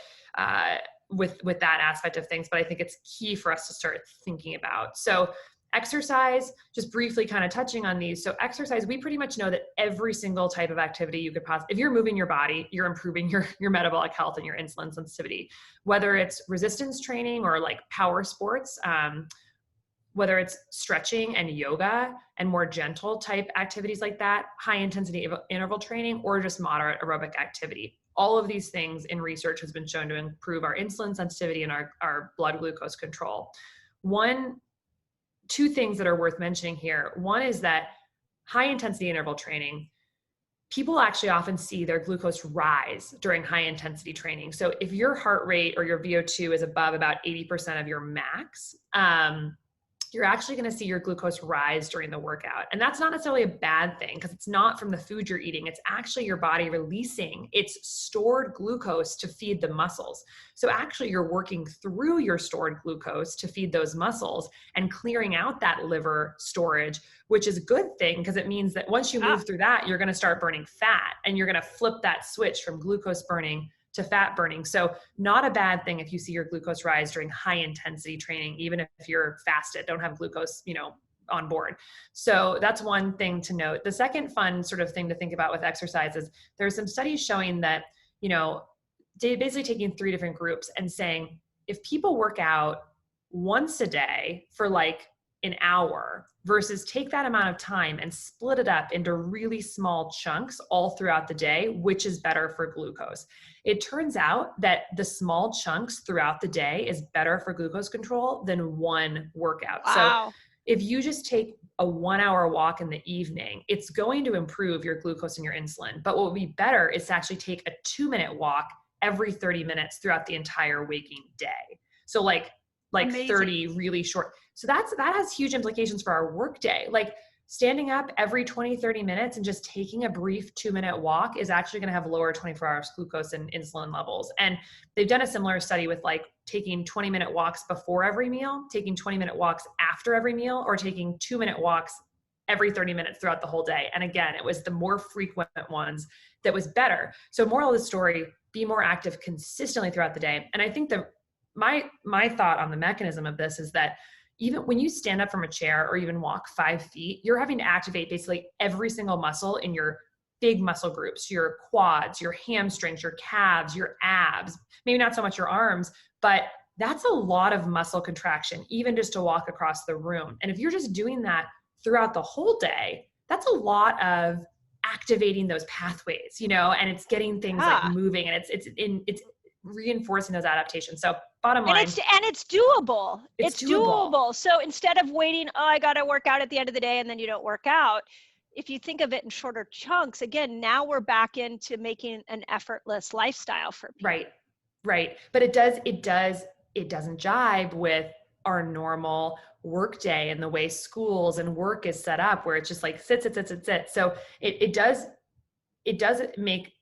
with that aspect of things. But I think it's key for us to start thinking about. So exercise, just briefly kind of touching on these. So exercise, we pretty much know that every single type of activity you could if you're moving your body, you're improving your metabolic health and your insulin sensitivity, whether it's resistance training or like power sports, whether it's stretching and yoga and more gentle type activities like that, high intensity interval training, or just moderate aerobic activity. All of these things in research has been shown to improve our insulin sensitivity and our blood glucose control. Two things that are worth mentioning here. One is that high intensity interval training, people actually often see their glucose rise during high intensity training. So if your heart rate or your VO2 is above about 80% of your max, you're actually going to see your glucose rise during the workout. And that's not necessarily a bad thing, because it's not from the food you're eating. It's actually your body releasing its stored glucose to feed the muscles. So actually you're working through your stored glucose to feed those muscles and clearing out that liver storage, which is a good thing, because it means that once you move through that, you're going to start burning fat, and you're going to flip that switch from glucose burning to fat burning. So not a bad thing if you see your glucose rise during high intensity training, even if you're fasted, don't have glucose, on board. So that's one thing to note. The second fun sort of thing to think about with exercise is there's some studies showing that, basically taking 3 different groups and saying, if people work out once a day for like an hour versus take that amount of time and split it up into really small chunks all throughout the day, which is better for glucose. It turns out that the small chunks throughout the day is better for glucose control than one workout. Wow. So if you just take a 1-hour walk in the evening, it's going to improve your glucose and your insulin. But what would be better is to actually take a 2-minute walk every 30 minutes throughout the entire waking day. So like Amazing. 30 really short. So that has huge implications for our work day. Like standing up every 20, 30 minutes and just taking a brief 2-minute walk is actually going to have lower 24-hour glucose and insulin levels. And they've done a similar study with like taking 20-minute walks before every meal, taking 20-minute walks after every meal, or taking 2-minute walks every 30 minutes throughout the whole day. And again, it was the more frequent ones that was better. So moral of the story, be more active consistently throughout the day. And I think that my thought on the mechanism of this is that even when you stand up from a chair or even walk 5 feet, you're having to activate basically every single muscle in your big muscle groups, your quads, your hamstrings, your calves, your abs, maybe not so much your arms, but that's a lot of muscle contraction, even just to walk across the room. And if you're just doing that throughout the whole day, that's a lot of activating those pathways, you know, and it's getting things like moving, and it's reinforcing those adaptations. So bottom line. And it's doable. It's doable. So instead of waiting, oh, I got to work out at the end of the day, and then you don't work out. If you think of it in shorter chunks, again, now we're back into making an effortless lifestyle for people. Right. But it doesn't jive with our normal work day and the way schools and work is set up, where it's just like sit. So it does make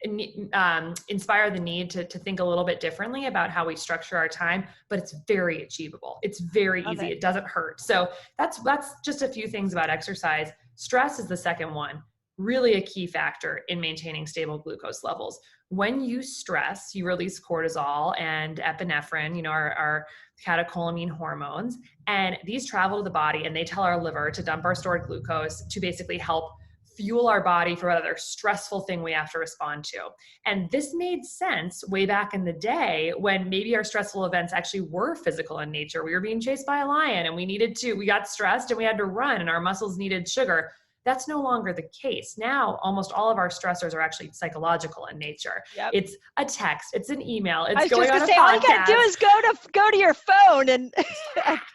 inspire the need to think a little bit differently about how we structure our time, but it's very achievable. It's very easy. It doesn't hurt. So that's just a few things about exercise. Stress is the second one, really a key factor in maintaining stable glucose levels. When you stress, you release cortisol and epinephrine, you know, our catecholamine hormones, and these travel to the body and they tell our liver to dump our stored glucose to basically help fuel our body for whatever stressful thing we have to respond to. And this made sense way back in the day when maybe our stressful events actually were physical in nature. We were being chased by a lion and we got stressed and we had to run and our muscles needed sugar. That's no longer the case. Now, almost all of our stressors are actually psychological in nature. Yep. It's a text, it's an email, it's going on a podcast. All you gotta do is go to your phone and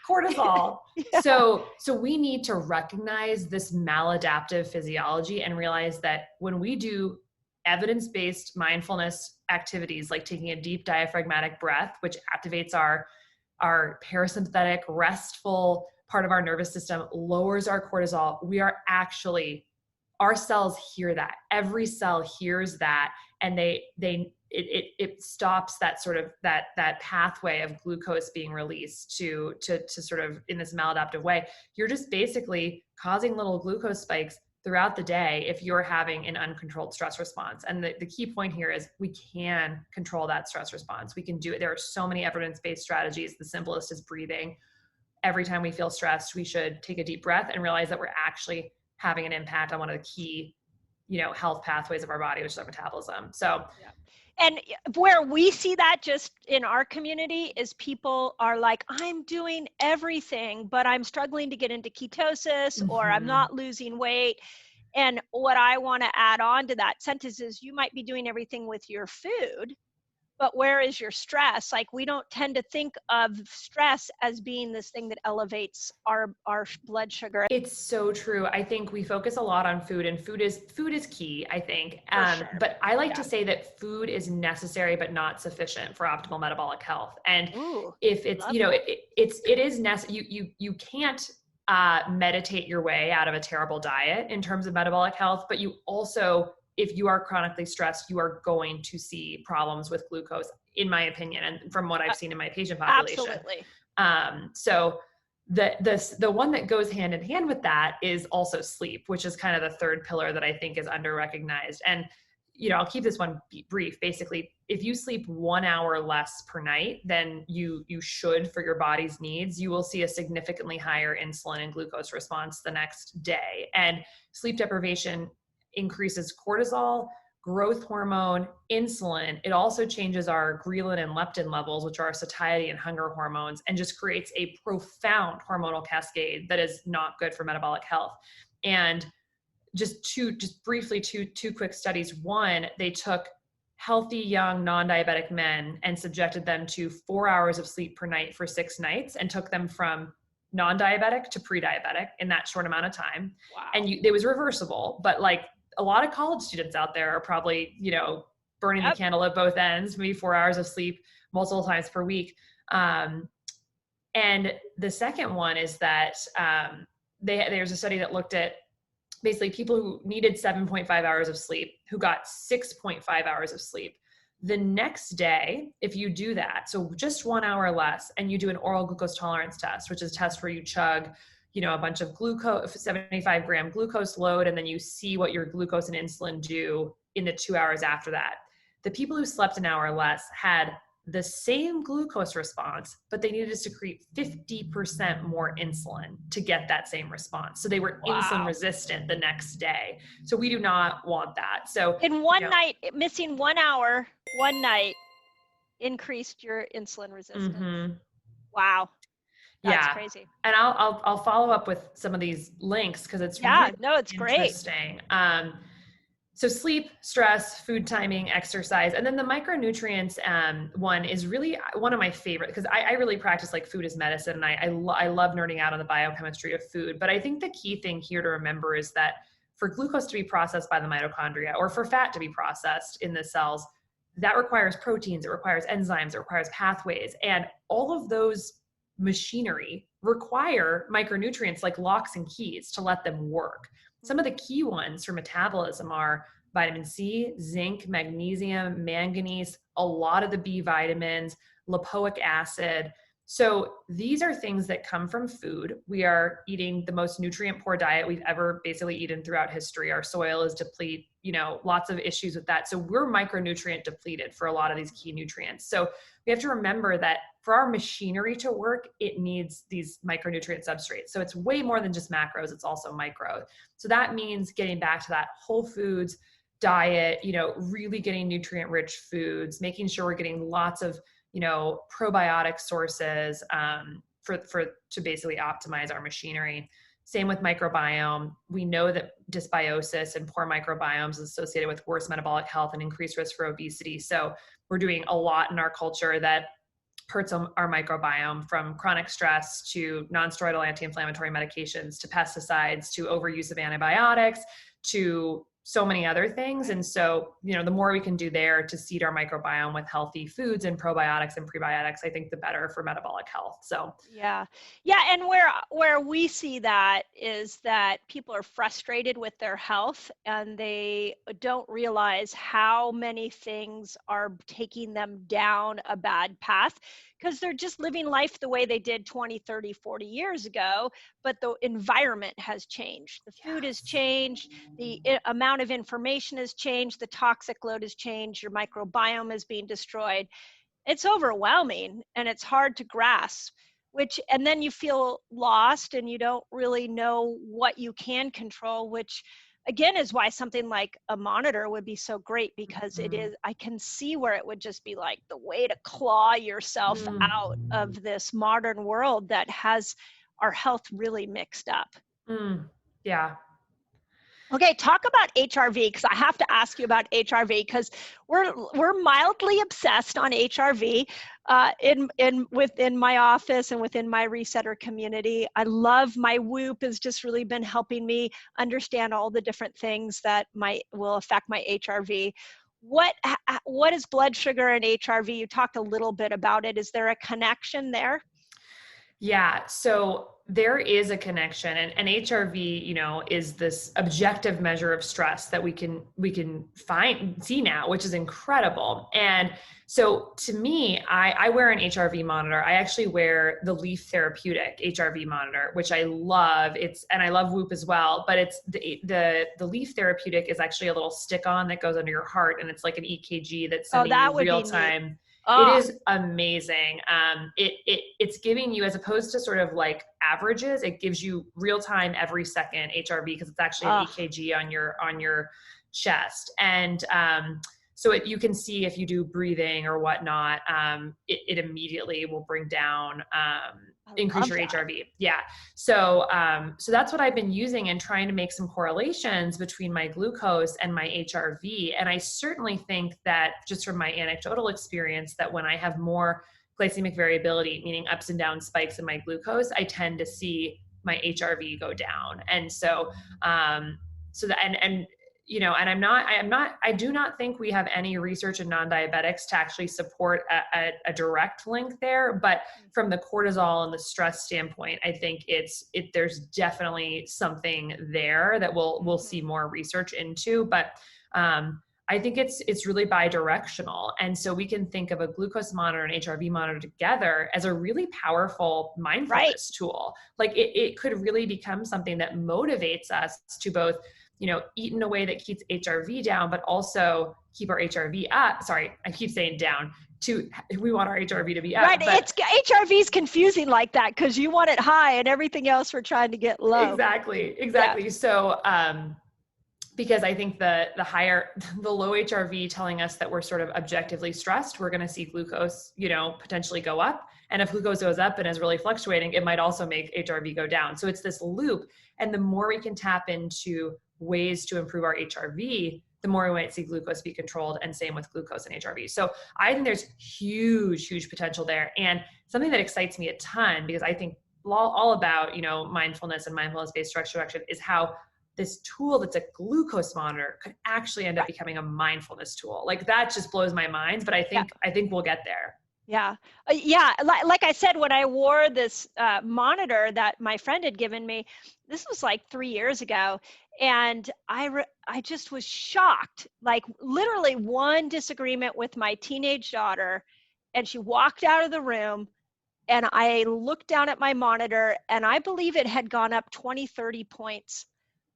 cortisol. Yeah. So we need to recognize this maladaptive physiology and realize that when we do evidence-based mindfulness activities, like taking a deep diaphragmatic breath, which activates our parasympathetic, restful part of our nervous system, lowers our cortisol, our cells hear that. Every cell hears that, and it stops that sort of that pathway of glucose being released to sort of in this maladaptive way. You're just basically causing little glucose spikes throughout the day if you're having an uncontrolled stress response. And the key point here is we can control that stress response. We can do it. There are so many evidence-based strategies. The simplest is breathing. Every time we feel stressed, we should take a deep breath and realize that we're actually having an impact on one of the key, health pathways of our body, which is our metabolism. So, and where we see that just in our community is people are like, I'm doing everything, but I'm struggling to get into ketosis, or I'm not losing weight. And what I want to add on to that sentence is you might be doing everything with your food, but where is your stress? Like, we don't tend to think of stress as being this thing that elevates our blood sugar. It's so true. I think we focus a lot on food, and food is key, I think. Sure. But I like to say that food is necessary, but not sufficient for optimal metabolic health. And if it's, it is necessary. You can't meditate your way out of a terrible diet in terms of metabolic health, but you also, if you are chronically stressed, you are going to see problems with glucose, in my opinion, and from what I've seen in my patient population. Absolutely. So the one that goes hand in hand with that is also sleep, which is kind of the third pillar that I think is under-recognized. And, I'll keep this one brief. Basically, if you sleep 1 hour less per night than you should for your body's needs, you will see a significantly higher insulin and glucose response the next day. And sleep deprivation increases cortisol, growth hormone, insulin. It also changes our ghrelin and leptin levels, which are satiety and hunger hormones, and just creates a profound hormonal cascade that is not good for metabolic health. And just briefly, two quick studies. One, they took healthy, young, non-diabetic men and subjected them to 4 hours of sleep per night for 6 nights, and took them from non-diabetic to pre-diabetic in that short amount of time. Wow. And it was reversible, but like a lot of college students out there are probably, burning the candle at both ends, maybe 4 hours of sleep multiple times per week. And the second one is that there's a study that looked at basically people who needed 7.5 hours of sleep, who got 6.5 hours of sleep. The next day, if you do that, so just 1 hour less, and you do an oral glucose tolerance test, which is a test where you chug, a bunch of glucose, 75 gram glucose load, and then you see what your glucose and insulin do in the 2 hours after that. The people who slept an hour less had the same glucose response, but they needed to secrete 50% more insulin to get that same response. So they were insulin resistant the next day. So we do not want that. So in one night, missing 1 hour, one night increased your insulin resistance. Mm-hmm. Wow. That's crazy. And I'll follow up with some of these links because it's it's interesting. Great. So sleep, stress, food timing, exercise, and then the micronutrients one is really one of my favorite because I really practice like food as medicine, and I love nerding out on the biochemistry of food. But I think the key thing here to remember is that for glucose to be processed by the mitochondria, or for fat to be processed in the cells, that requires proteins, it requires enzymes, it requires pathways, and all of those machinery require micronutrients like locks and keys to let them work. Some of the key ones for metabolism are vitamin C, zinc, magnesium, manganese, a lot of the B vitamins, lipoic acid. So these are things that come from food. We are eating the most nutrient poor diet we've ever basically eaten throughout history. Our soil is depleted, lots of issues with that. So we're micronutrient depleted for a lot of these key nutrients. So we have to remember that for our machinery to work, it needs these micronutrient substrates. So it's way more than just macros, it's also micro. So that means getting back to that whole foods diet, really getting nutrient rich foods, making sure we're getting lots of, probiotic sources to basically optimize our machinery. Same with microbiome. We know that dysbiosis and poor microbiomes is associated with worse metabolic health and increased risk for obesity. So we're doing a lot in our culture that hurts our microbiome, from chronic stress to non-steroidal anti-inflammatory medications to pesticides to overuse of antibiotics to so many other things. And so, the more we can do there to seed our microbiome with healthy foods and probiotics and prebiotics, I think the better for metabolic health. So yeah. And where we see that is that people are frustrated with their health and they don't realize how many things are taking them down a bad path because they're just living life the way they did 20, 30, 40 years ago, but the environment has changed. The food has changed, the amount of information has changed, the toxic load has changed, your microbiome is being destroyed. It's overwhelming and it's hard to grasp, and then you feel lost and you don't really know what you can control, which again is why something like a monitor would be so great, because I can see where it would just be like the way to claw yourself out of this modern world that has our health really mixed up. Yeah. Okay, talk about HRV, because I have to ask you about HRV because we're mildly obsessed on HRV within my office and within my resetter community. I love my Whoop has just really been helping me understand all the different things that will affect my HRV. What is blood sugar and HRV? You talked a little bit about it. Is there a connection there? Yeah, so there is a connection, and HRV, is this objective measure of stress that we can see now, which is incredible. And so to me, I wear an HRV monitor. I actually wear the Leaf Therapeutic HRV monitor, which I love. And I love Whoop as well, but it's the Leaf Therapeutic is actually a little stick-on that goes under your heart, and it's like an EKG that's sending you real time. It is amazing. It's giving you, as opposed to sort of like averages, it gives you real time every second HRV because it's actually an EKG on your chest. And so you can see if you do breathing or whatnot, it immediately will bring down, increase your HRV. Yeah. So that's what I've been using and trying to make some correlations between my glucose and my HRV. And I certainly think that, just from my anecdotal experience, that when I have more glycemic variability, meaning ups and down spikes in my glucose, I tend to see my HRV go down. And so, and I do not think we have any research in non-diabetics to actually support a direct link there, but from the cortisol and the stress standpoint, I think there's definitely something there that we'll see more research into, but, I think it's really bi-directional. And so we can think of a glucose monitor and HRV monitor together as a really powerful mindfulness tool. Like it could really become something that motivates us to both, eat in a way that keeps HRV down, but also keep our HRV up. Sorry, I keep saying down. We want our HRV to be up. Right. HRV is confusing like that because you want it high and everything else we're trying to get low. Exactly. Yeah. So, because I think the low HRV telling us that we're sort of objectively stressed, we're going to see glucose, potentially go up. And if glucose goes up and is really fluctuating, it might also make HRV go down. So it's this loop. And the more we can tap into ways to improve our HRV, the more we might see glucose be controlled, and same with glucose and HRV. So I think there's huge potential there. And something that excites me a ton, because I think all about, mindfulness and mindfulness-based stress reduction, is how this tool that's a glucose monitor could actually end up becoming a mindfulness tool. Like that just blows my mind, but I think we'll get there. Yeah. Like I said, when I wore this monitor that my friend had given me, this was like 3 years ago. And I just was shocked, like literally one disagreement with my teenage daughter, and she walked out of the room, and I looked down at my monitor, and I believe it had gone up 20, 30 points.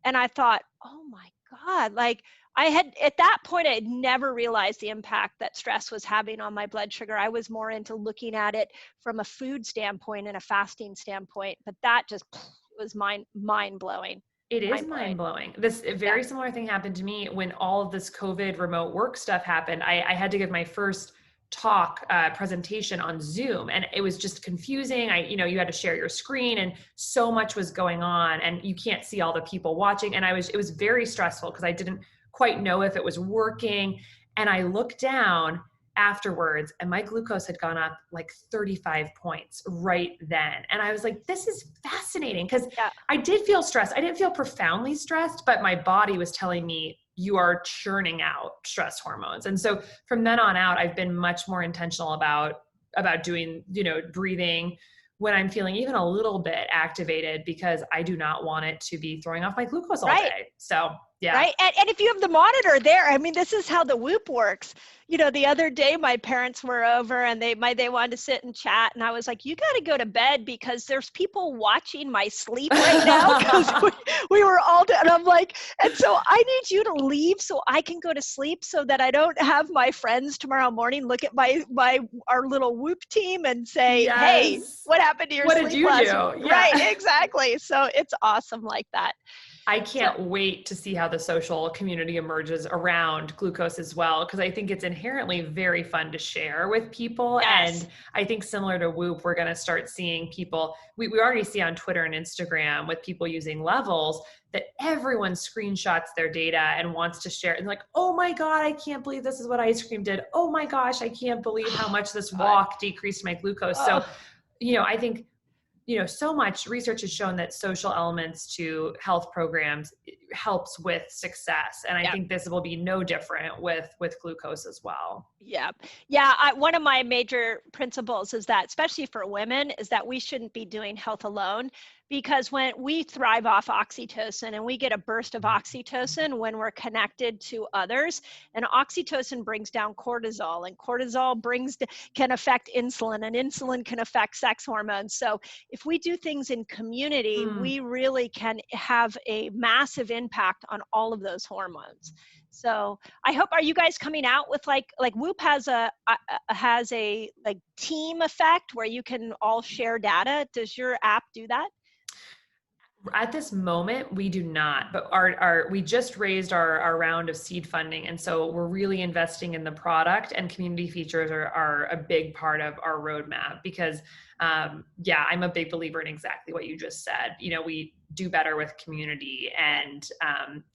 And I thought, oh my God, like at that point, I had never realized the impact that stress was having on my blood sugar. I was more into looking at it from a food standpoint and a fasting standpoint, but that just was mind blowing. It is mind blowing. This very similar thing happened to me when all of this COVID remote work stuff happened. I had to give my first talk presentation on Zoom, and it was just confusing. You had to share your screen, and so much was going on, and you can't see all the people watching. And it was very stressful because I didn't quite know if it was working. And I looked down afterwards, and my glucose had gone up like 35 points right then. And I was like, this is fascinating, because I did feel stressed. I didn't feel profoundly stressed, but my body was telling me, you are churning out stress hormones. And so from then on out, I've been much more intentional about doing, breathing when I'm feeling even a little bit activated, because I do not want it to be throwing off my glucose all day. So yeah. Right. And if you have the monitor there, I mean, this is how the Whoop works. The other day my parents were over, and they wanted to sit and chat, and I was like, you got to go to bed because there's people watching my sleep right now, because we were all dead. And I'm like, and so I need you to leave so I can go to sleep, so that I don't have my friends tomorrow morning look at our little Whoop team and say, hey, what happened to your sleep? What did you do? Yeah. Right, exactly. So it's awesome like that. I can't wait to see how the social community emerges around glucose as well, because I think it's inherently very fun to share with people. Yes. And I think similar to Whoop, we're going to start seeing people, we already see on Twitter and Instagram with people using levels, that everyone screenshots their data and wants to share. And like, oh my God, I can't believe this is what ice cream did. Oh my gosh, I can't believe how much this walk decreased my glucose. So, I think, so much research has shown that social elements to health programs helps with success. And I think this will be no different with glucose as well. Yeah. One of my major principles is that, especially for women, is that we shouldn't be doing health alone, because when we thrive off oxytocin, and we get a burst of oxytocin when we're connected to others, and oxytocin brings down cortisol, and cortisol can affect insulin, and insulin can affect sex hormones. So if we do things in community, we really can have a massive impact on all of those hormones. So I hope, are you guys coming out with like Whoop has a like team effect where you can all share data? Does your app do that? At this moment, we do not, but we just raised our round of seed funding. And so we're really investing in the product, and community features are a big part of our roadmap, because I'm a big believer in exactly what you just said. do better with community. And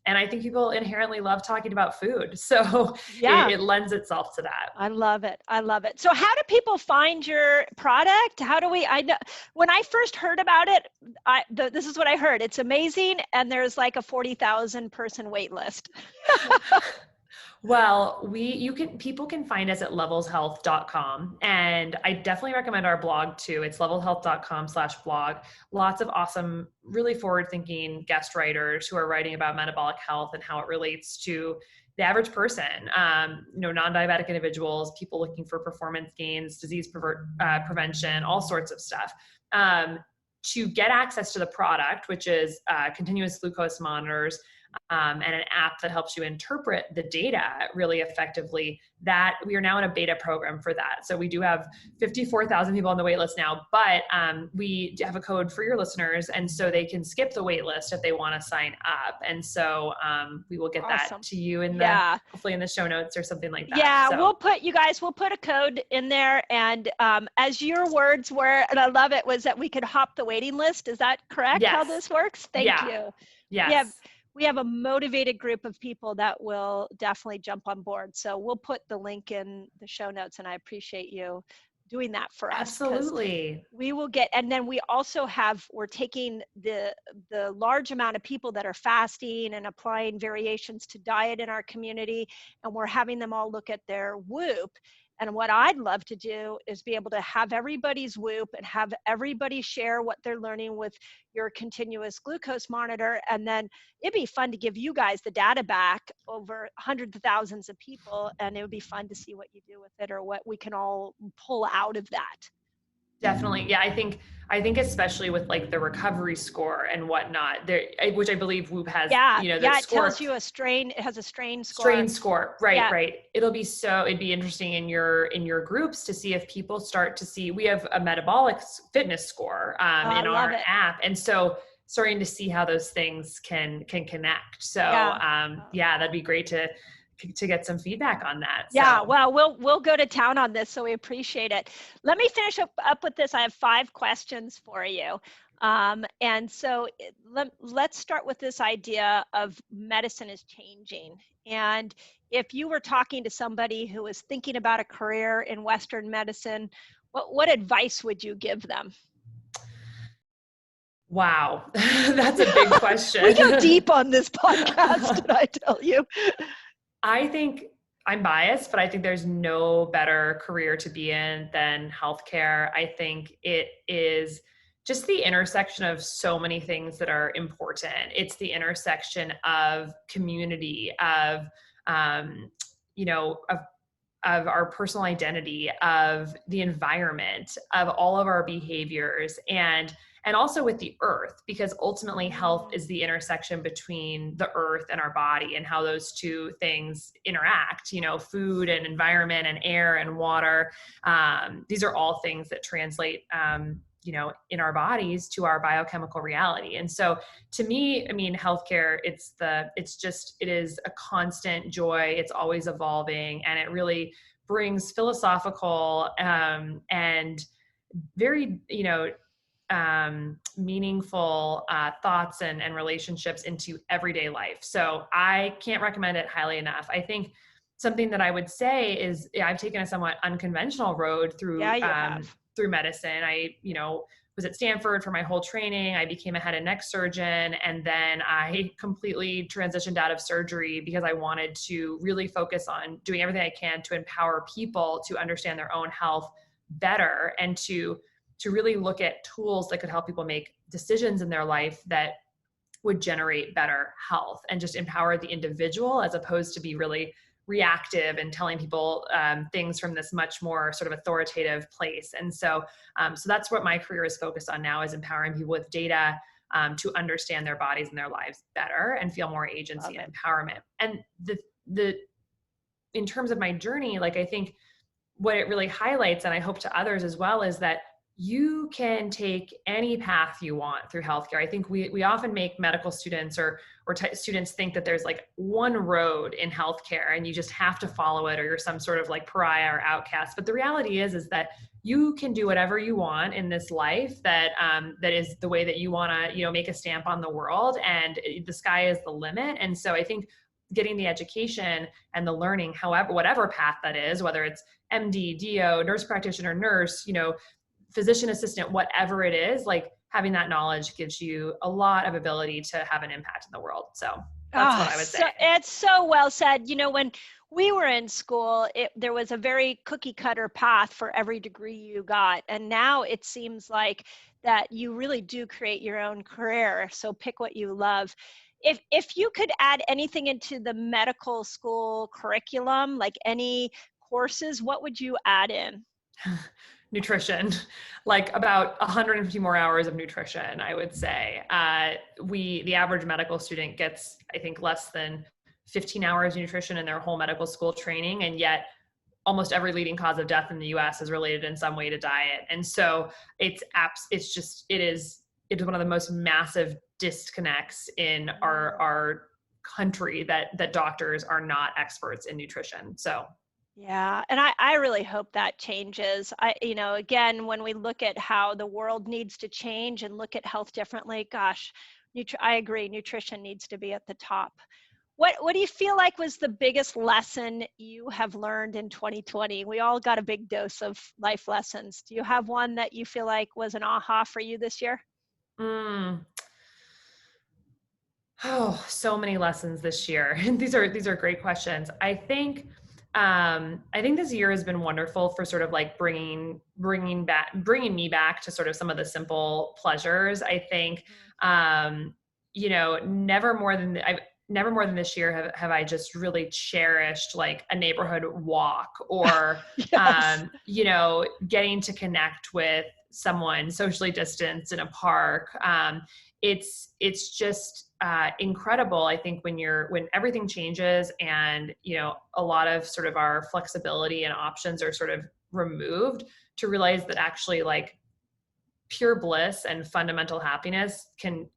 I think people inherently love talking about food. So it lends itself to that. I love it. I love it. So how do people find your product? I know when I first heard about it, this is what I heard. It's amazing. And there's like a 40,000 person wait list. Well, people can find us at levelshealth.com, and I definitely recommend our blog too. It's levelshealth.com/blog. Lots of awesome, really forward-thinking guest writers who are writing about metabolic health and how it relates to the average person, non-diabetic individuals, people looking for performance gains, disease prevention, all sorts of stuff. To get access to the product, which is continuous glucose monitors, and an app that helps you interpret the data really effectively, that we are now in a beta program for that. So we do have 54,000 people on the wait list now, but we have a code for your listeners, and so they can skip the wait list if they want to sign up. And so we will get that to you in hopefully in the show notes or something like that. Yeah, so we'll put a code in there. And as your words were, and I love it, was that we could hop the waiting list. Is that correct? Yes. How this works? Thank you. Yes. We have a motivated group of people that will definitely jump on board. So we'll put the link in the show notes, and I appreciate you doing that for us. Absolutely. We will get, and then we also we're taking the large amount of people that are fasting and applying variations to diet in our community, and we're having them all look at their Whoop. And what I'd love to do is be able to have everybody's Whoop and have everybody share what they're learning with your continuous glucose monitor. And then it'd be fun to give you guys the data back over hundreds of thousands of people. And it would be fun to see what you do with it or what we can all pull out of that. Definitely. Yeah. I think especially with like the recovery score and whatnot, which I believe Whoop has, it tells you it has a strain score. Right. It'd be interesting in your groups to see if people start to see, we have a metabolic fitness score in our app. And so starting to see how those things can connect. So that'd be great to get some feedback on that. Yeah, well, we'll go to town on this, so we appreciate it. Let me finish up with this. I have 5 questions for you. And so let's start with this idea of medicine is changing. And if you were talking to somebody who is thinking about a career in Western medicine, what advice would you give them? Wow, that's a big question. We go deep on this podcast, did I tell you? I think I'm biased, but I think there's no better career to be in than healthcare. I think it is just the intersection of so many things that are important. It's the intersection of community, of our personal identity, of the environment, of all of our behaviors, and also with the earth, because ultimately health is the intersection between the earth and our body and how those two things interact, food and environment and air and water. These are all things that translate, in our bodies to our biochemical reality. And so to me, healthcare, it is a constant joy. It's always evolving, and it really brings philosophical, and very, meaningful thoughts and relationships into everyday life. So I can't recommend it highly enough. I think something that I would say is I've taken a somewhat unconventional road through medicine. I, was at Stanford for my whole training. I became a head and neck surgeon, and then I completely transitioned out of surgery because I wanted to really focus on doing everything I can to empower people to understand their own health better, and to really look at tools that could help people make decisions in their life that would generate better health and just empower the individual, as opposed to be really reactive and telling people things from this much more sort of authoritative place. And so that's what my career is focused on now, is empowering people with data to understand their bodies and their lives better and feel more agency and empowerment. And in terms of my journey, I think what it really highlights, and I hope to others as well, is that you can take any path you want through healthcare. I think we often make medical students or students think that there's like one road in healthcare and you just have to follow it, or you're some sort of like pariah or outcast. But the reality is that you can do whatever you want in this life that is the way that you want to, make a stamp on the world, and the sky is the limit. And so I think getting the education and the learning, however, whatever path that is, whether it's MD, DO, nurse practitioner, nurse, physician assistant, whatever it is, like having that knowledge gives you a lot of ability to have an impact in the world. So that's what I would say. It's so well said. When we were in school, there was a very cookie cutter path for every degree you got. And now it seems like that you really do create your own career. So pick what you love. If you could add anything into the medical school curriculum, like any courses, what would you add in? Nutrition, like about 150 more hours of nutrition, I would say. The average medical student gets, I think, less than 15 hours of nutrition in their whole medical school training. And yet almost every leading cause of death in the US is related in some way to diet. And so it is one of the most massive disconnects in our country that doctors are not experts in nutrition. So yeah. And I really hope that changes. Again, when we look at how the world needs to change and look at health differently, gosh, I agree. Nutrition needs to be at the top. What do you feel like was the biggest lesson you have learned in 2020? We all got a big dose of life lessons. Do you have one that you feel like was an aha for you this year? Oh, so many lessons this year. These are great questions. I think this year has been wonderful for sort of like bringing me back to sort of some of the simple pleasures. I think, never more than this year have I just really cherished like a neighborhood walk or, Yes. Getting to connect with someone socially distanced in a park. It's just incredible. I think when everything changes and, a lot of sort of our flexibility and options are sort of removed, to realize that actually like pure bliss and fundamental happiness can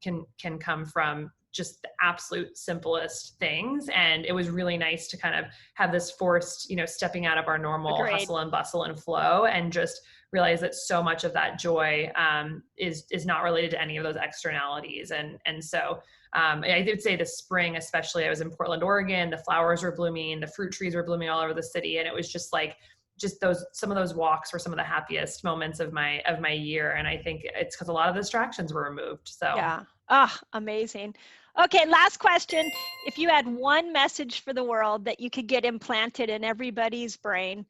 come from just the absolute simplest things. And it was really nice to kind of have this forced, stepping out of our normal Agreed. hustle and bustle and flow, and just realize that so much of that joy is not related to any of those externalities. And so I did say the spring, especially, I was in Portland, Oregon, the flowers were blooming, the fruit trees were blooming all over the city. And it was just like, some of those walks were some of the happiest moments of my year. And I think it's because a lot of distractions were removed. So yeah. Amazing. Okay, last question. If you had one message for the world that you could get implanted in everybody's brain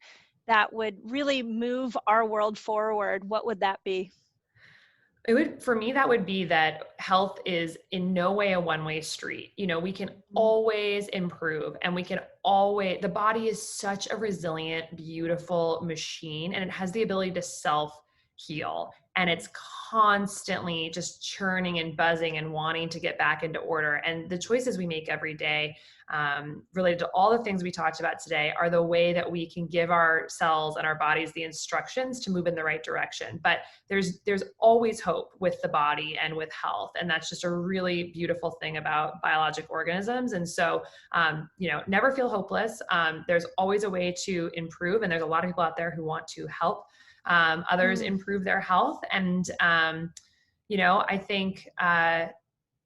that would really move our world forward, what would that be? For me, that would be that health is in no way a one-way street. We can always improve, and the body is such a resilient, beautiful machine, and it has the ability to self-heal. And it's constantly just churning and buzzing and wanting to get back into order. And the choices we make every day, related to all the things we talked about today, are the way that we can give our cells and our bodies the instructions to move in the right direction. But there's always hope with the body and with health. And that's just a really beautiful thing about biologic organisms. And so, never feel hopeless. There's always a way to improve. And there's a lot of people out there who want to help others improve their health. And, I think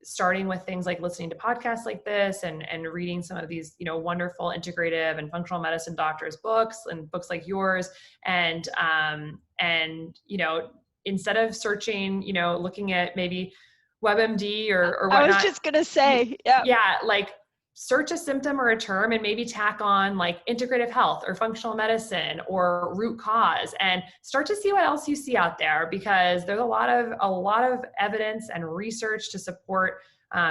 starting with things like listening to podcasts like this and reading some of these, wonderful integrative and functional medicine doctors' books and books like yours. And instead of searching, looking at maybe WebMD or whatnot. I was just going to say, yeah, like search a symptom or a term and maybe tack on like integrative health or functional medicine or root cause, and start to see what else you see out there, because there's a lot of evidence and research to support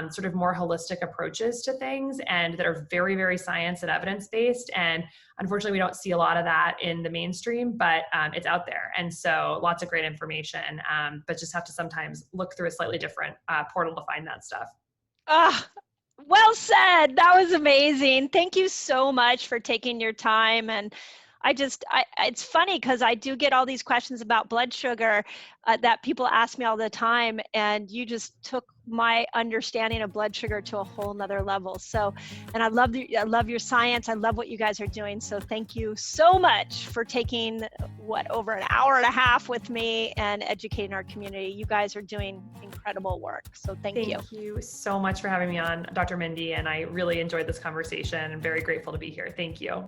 sort of more holistic approaches to things, and that are very, very science and evidence-based. And unfortunately, we don't see a lot of that in the mainstream, but it's out there. And so lots of great information, but just have to sometimes look through a slightly different portal to find that stuff. Well said. That was amazing. Thank you so much for taking your time. And it's funny because I do get all these questions about blood sugar that people ask me all the time, and you just took my understanding of blood sugar to a whole nother level. So, and I love your science. I love what you guys are doing. So thank you so much for taking over an hour and a half with me and educating our community. You guys are doing incredible work. So thank you. Thank you so much for having me on, Dr. Mindy. And I really enjoyed this conversation. I'm very grateful to be here. Thank you.